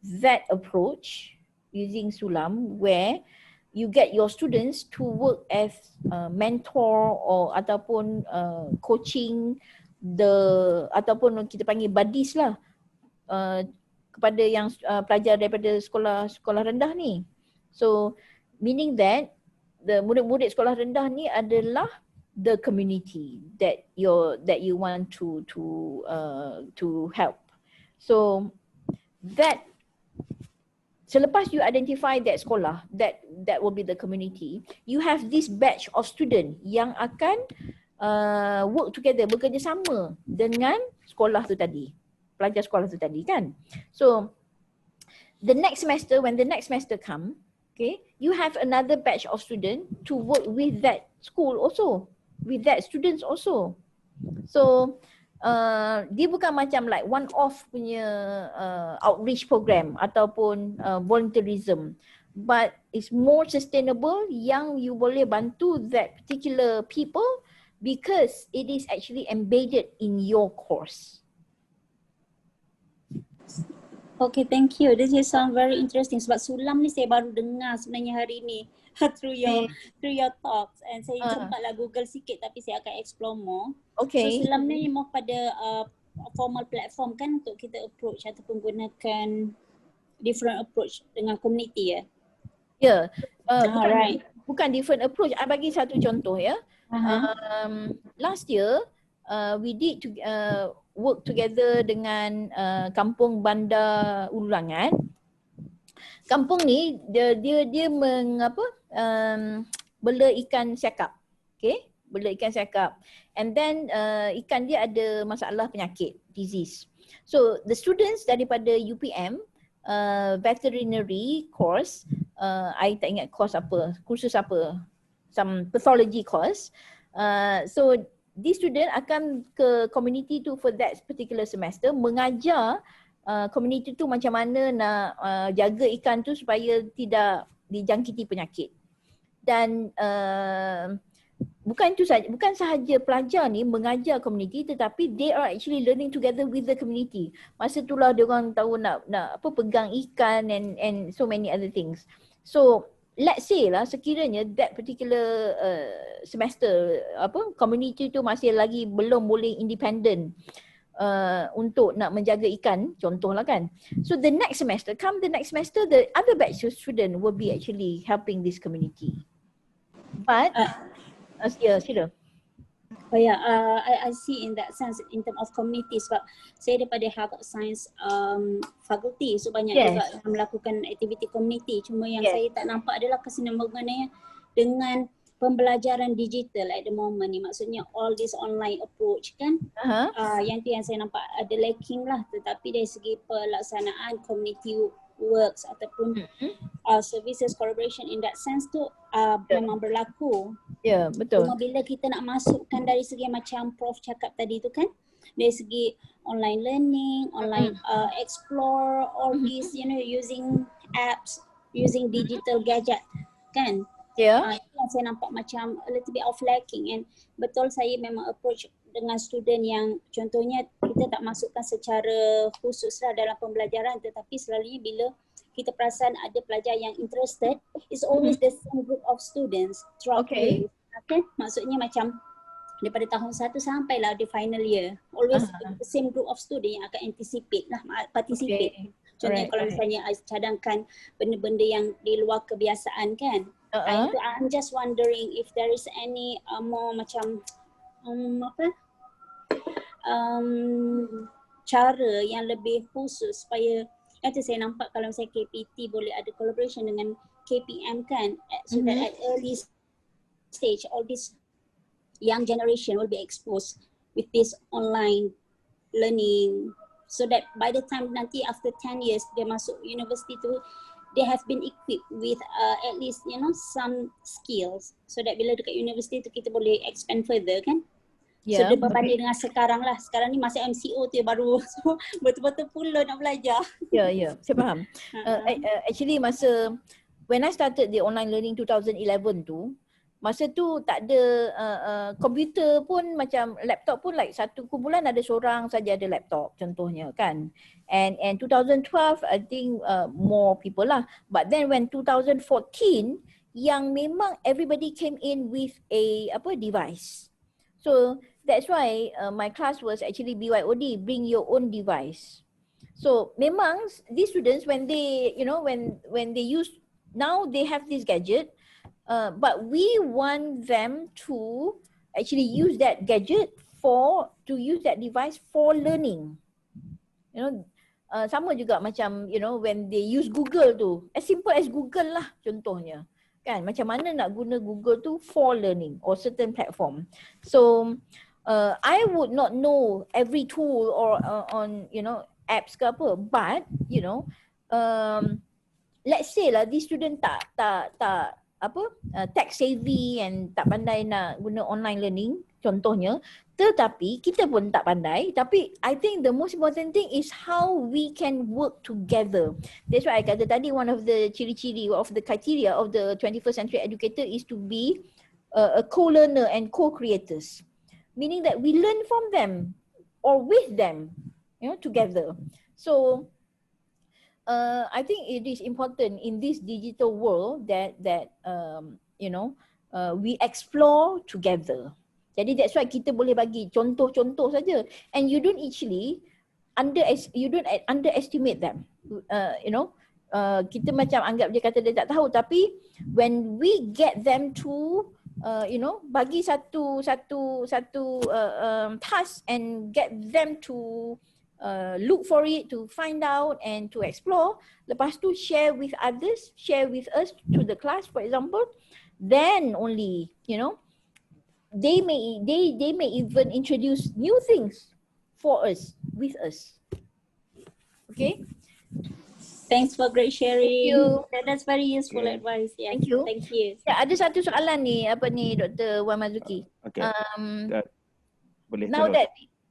that approach using Sulam, where you get your students to work as mentor or ataupun coaching ataupun kita panggil buddies lah kepada yang pelajar daripada sekolah rendah ni. So meaning that the murid-murid sekolah rendah ni adalah the community that you want to help. So that selepas you identify that sekolah, that will be the community, you have this batch of student yang akan work together, bekerjasama dengan sekolah tu tadi, pelajar sekolah tu tadi kan. So the next semester, when the next semester come, okay, you have another batch of student to work with that school also, with that students also. So dia bukan macam like one off punya outreach program ataupun volunteerism, but it's more sustainable yang you boleh bantu that particular people because it is actually embedded in your course. Okay, thank you. This is sound very interesting. Sebab sulam ni saya baru dengar sebenarnya hari ni through your talks, and saya sempatlah Google sikit tapi saya akan explore more. So sulam ni more pada formal platform kan untuk kita approach ataupun gunakan different approach dengan community ya. Ya. Bukan different approach. I bagi satu contoh ya. Last year we did work together dengan kampung Bandar Ulangan. Kampung ni dia bela ikan siakap. Okay, bela ikan siakap. And then ikan dia ada masalah penyakit, disease. So the students daripada UPM veterinary course, I tak ingat kursus apa, some pathology course. So this student akan ke community tu for that particular semester, mengajar community tu macam mana nak jaga ikan tu supaya tidak dijangkiti penyakit. Dan bukan sahaja pelajar ni mengajar community, tetapi they are actually learning together with the community. Masa itulah dia orang tahu nak pegang ikan and so many other things. So let's say lah sekiranya that particular semester community tu masih lagi belum boleh independent untuk nak menjaga ikan, contohlah kan. So the next semester, the other batch of student will be actually helping this community. But sila. Oh yeah, I see in that sense in terms of community, sebab saya daripada health science faculty, so banyak juga yang melakukan aktiviti community. Cuma yang saya tak nampak adalah kesinambungannya dengan pembelajaran digital at the moment ni. Maksudnya all this online approach kan. Yang tu yang saya nampak ada lacking lah. Tetapi dari segi pelaksanaan community works ataupun services collaboration in that sense tu memang berlaku. Ya, betul. Cuma bila kita nak masukkan dari segi macam Prof cakap tadi tu kan, dari segi online learning, online explore all these, you know, using apps, using digital gadget kan. Itu yang saya nampak macam a little bit of lacking. And betul, saya memang approach dengan student yang contohnya kita tak masukkan secara khusus lah dalam pembelajaran, tetapi selalunya bila kita perasan ada pelajar yang interested, it's always the same group of students throughout the year. Okay, maksudnya macam daripada tahun 1 sampailah di final year, always the same group of student yang akan anticipate lah, participate. Contohnya kalau misalnya I cadangkan benda-benda yang di luar kebiasaan kan. I'm just wondering if there is any more macam cara yang lebih khusus supaya nanti saya nampak kalau misalnya KPT boleh ada collaboration dengan KPM kan, so that at early stage all this young generation will be exposed with this online learning, so that by the time nanti after 10 years dia masuk university tu, they have been equipped with at least, you know, some skills, so that bila dekat university tu kita boleh expand further kan. So dia berbanding dengan sekarang lah. Sekarang ni masih MCO tu baru so, betul-betul pula nak belajar. Ya, saya faham. Actually masa when I started the online learning 2011 tu, masa tu tak ada komputer pun, macam laptop pun like satu kumpulan ada seorang saja ada laptop contohnya kan. And 2012 I think more people lah. But then when 2014 yang memang everybody came in with a device. So that's why my class was actually BYOD, bring your own device. So memang these students when they, you know, when they use, now they have this gadget, but we want them to actually use that gadget to use that device for learning. You know, sama juga macam, you know, when they use Google tu, as simple as Google lah contohnya. Kan, macam mana nak guna Google tu for learning or certain platform. So I would not know every tool or on, you know, apps ke apa, but you know, let's say lah this student tak tech savvy and tak pandai nak guna online learning contohnya, tetapi kita pun tak pandai. Tapi I think the most important thing is how we can work together. That's why I kata tadi one of the ciri-ciri of the criteria of the 21st century educator is to be a co-learner and co-creators, meaning that we learn from them or with them, you know, together. So I think it is important in this digital world that we explore together. Jadi that's why kita boleh bagi contoh-contoh saja, and you don't underestimate them. Kita macam anggap dia kata dia tak tahu, tapi when we get them to bagi satu task and get them to look for it, to find out and to explore, lepas tu share with others, share with us to the class, for example, then only they may even introduce new things for us, with us. Okay. Thanks for great sharing. Thank you. That's very useful advice. Yeah. Thank you. Thank you. Ya, ada satu soalan ni, Dr. Wan Mazuki. Okay. Boleh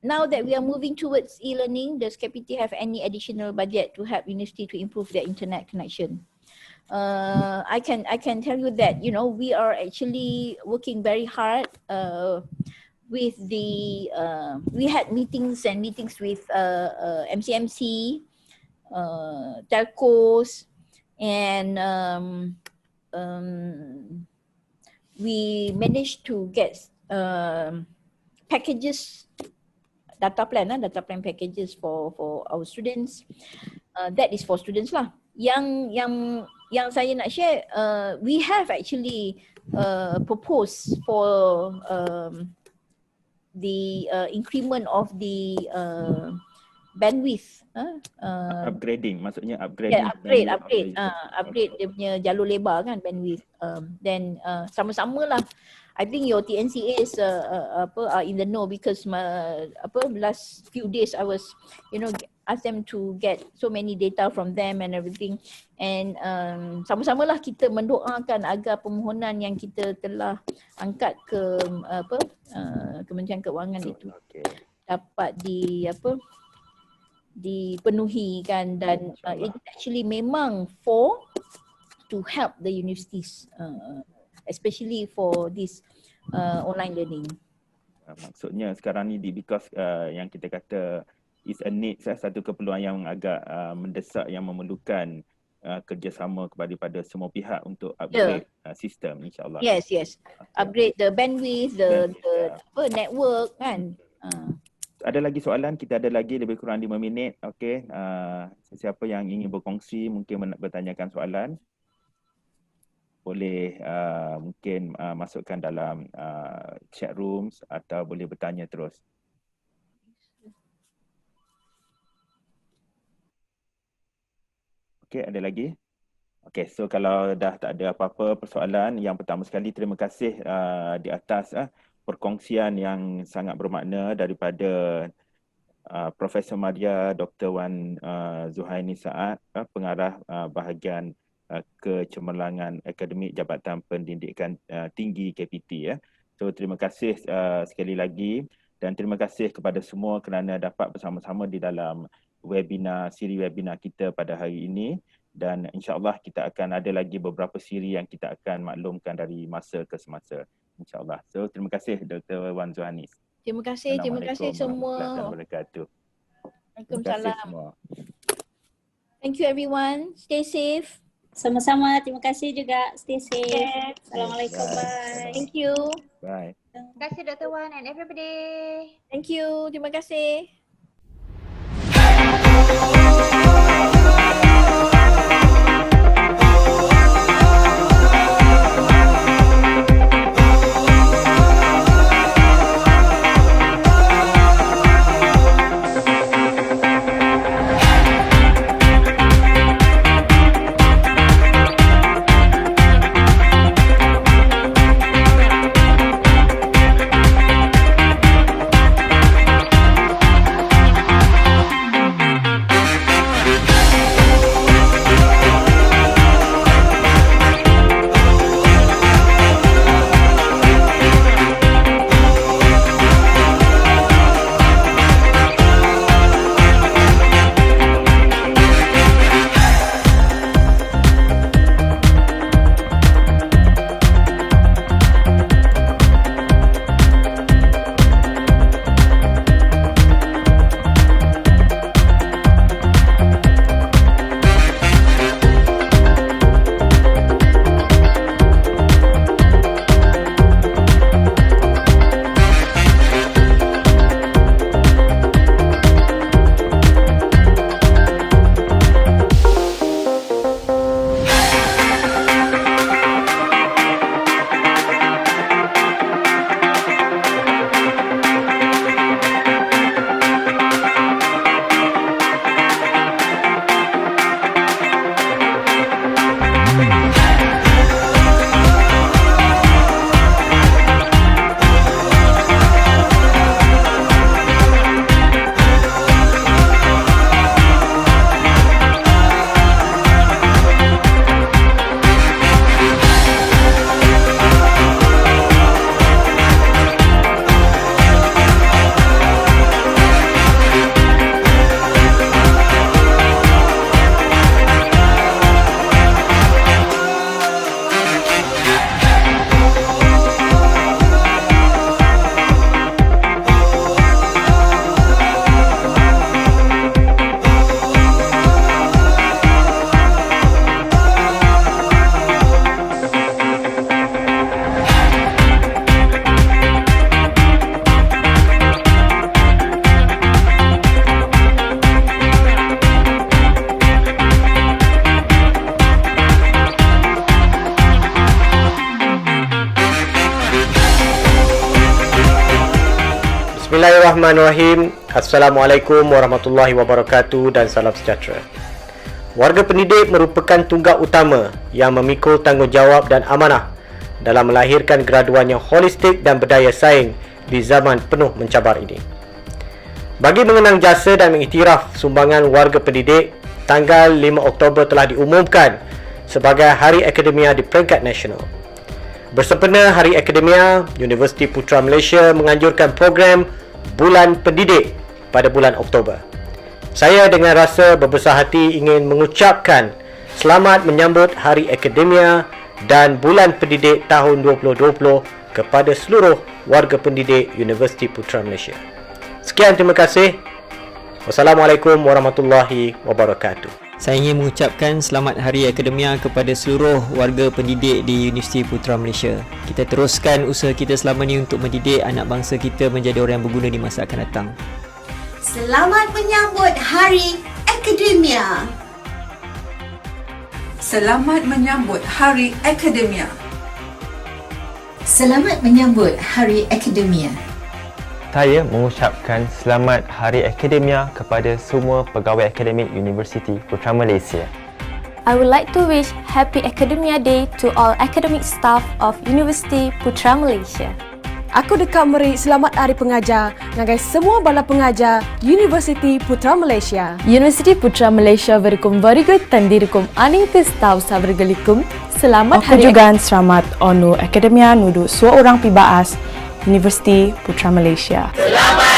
Now that we are moving towards e-learning, does CADe-Lead have any additional budget to help university to improve their internet connection? I can tell you that we are actually working very hard with the we had meetings with MCMC, telcos, and we managed to get packages, data plan packages for our students. That is for students lah. Yang saya nak share, we have actually proposed for the increment of the bandwidth. Upgrading, maksudnya upgrading. Yeah, upgrade dia punya jalur lebar kan, bandwidth. Then sama-sama lah. I think your TNCA is are in the know, because last few days I was ask them to get so many data from them and everything, and sama-sama lah kita mendoakan agar permohonan yang kita telah angkat ke Kementerian Keuangan itu dapat dipenuhi kan, dan it actually memang to help the universities, especially for this online learning. Maksudnya sekarang ni because yang kita kata is a need, satu keperluan yang agak mendesak, yang memerlukan kerjasama kepada semua pihak untuk upgrade sistem, insyaAllah. Yes. Okay. Upgrade the bandwidth, the network kan. Ada lagi soalan? Kita ada lagi lebih kurang 5 minit. Okey. Sesiapa yang ingin berkongsi, mungkin bertanyakan soalan, boleh mungkin masukkan dalam chat rooms atau boleh bertanya terus. Okey, ada lagi? Okey, so kalau dah tak ada apa-apa persoalan, yang pertama sekali terima kasih di atas perkongsian yang sangat bermakna daripada Profesor Maria Dr. Wan Zuhaini Saad, pengarah bahagian kecemerlangan akademik Jabatan Pendidikan Tinggi CADe-Lead. So terima kasih sekali lagi, dan terima kasih kepada semua kerana dapat bersama-sama di dalam siri webinar kita pada hari ini, dan insyaAllah kita akan ada lagi beberapa siri yang kita akan maklumkan dari masa ke semasa, insyaAllah. So terima kasih Dr. Wan Zuhaini. Terima kasih semua. Waalaikumsalam. Thank you everyone. Stay safe. Sama-sama, terima kasih juga. Stay safe. Okay. Assalamualaikum. Bye. Thank you. Bye. Terima kasih Dr. Wan and everybody. Thank you. Terima kasih. Bismillahirrahmanirrahim. Assalamualaikum warahmatullahi wabarakatuh dan salam sejahtera. Warga pendidik merupakan tunggak utama yang memikul tanggungjawab dan amanah dalam melahirkan graduan yang holistik dan berdaya saing di zaman penuh mencabar ini. Bagi mengenang jasa dan mengiktiraf sumbangan warga pendidik, tanggal 5 Oktober telah diumumkan sebagai Hari Akademia di peringkat nasional. Bersempena Hari Akademia, Universiti Putra Malaysia menganjurkan program Bulan Pendidik pada bulan Oktober. Saya dengan rasa berbesar hati ingin mengucapkan selamat menyambut Hari Akademia dan Bulan Pendidik tahun 2020 kepada seluruh warga pendidik Universiti Putra Malaysia. Sekian, terima kasih. Wassalamualaikum warahmatullahi wabarakatuh. Saya ingin mengucapkan selamat Hari Akademia kepada seluruh warga pendidik di Universiti Putra Malaysia. Kita teruskan usaha kita selama ni untuk mendidik anak bangsa kita menjadi orang yang berguna di masa akan datang. Selamat menyambut Hari Akademia. Selamat menyambut Hari Akademia. Selamat menyambut Hari Akademia. Saya mengucapkan selamat Hari Akademia kepada semua pegawai akademik Universiti Putra Malaysia. I would like to wish Happy Academia Day to all academic staff of Universiti Putra Malaysia. Aku dekat meri selamat Hari Pengajar ngagai semua bala pengajar Universiti Putra Malaysia. Universiti Putra Malaysia verikum very good tandirikum aning ke staff sabergelikum. Selamat Aku juga selamat ONU Akademia nudu seorang pibaas Universiti Putra Malaysia. Selamat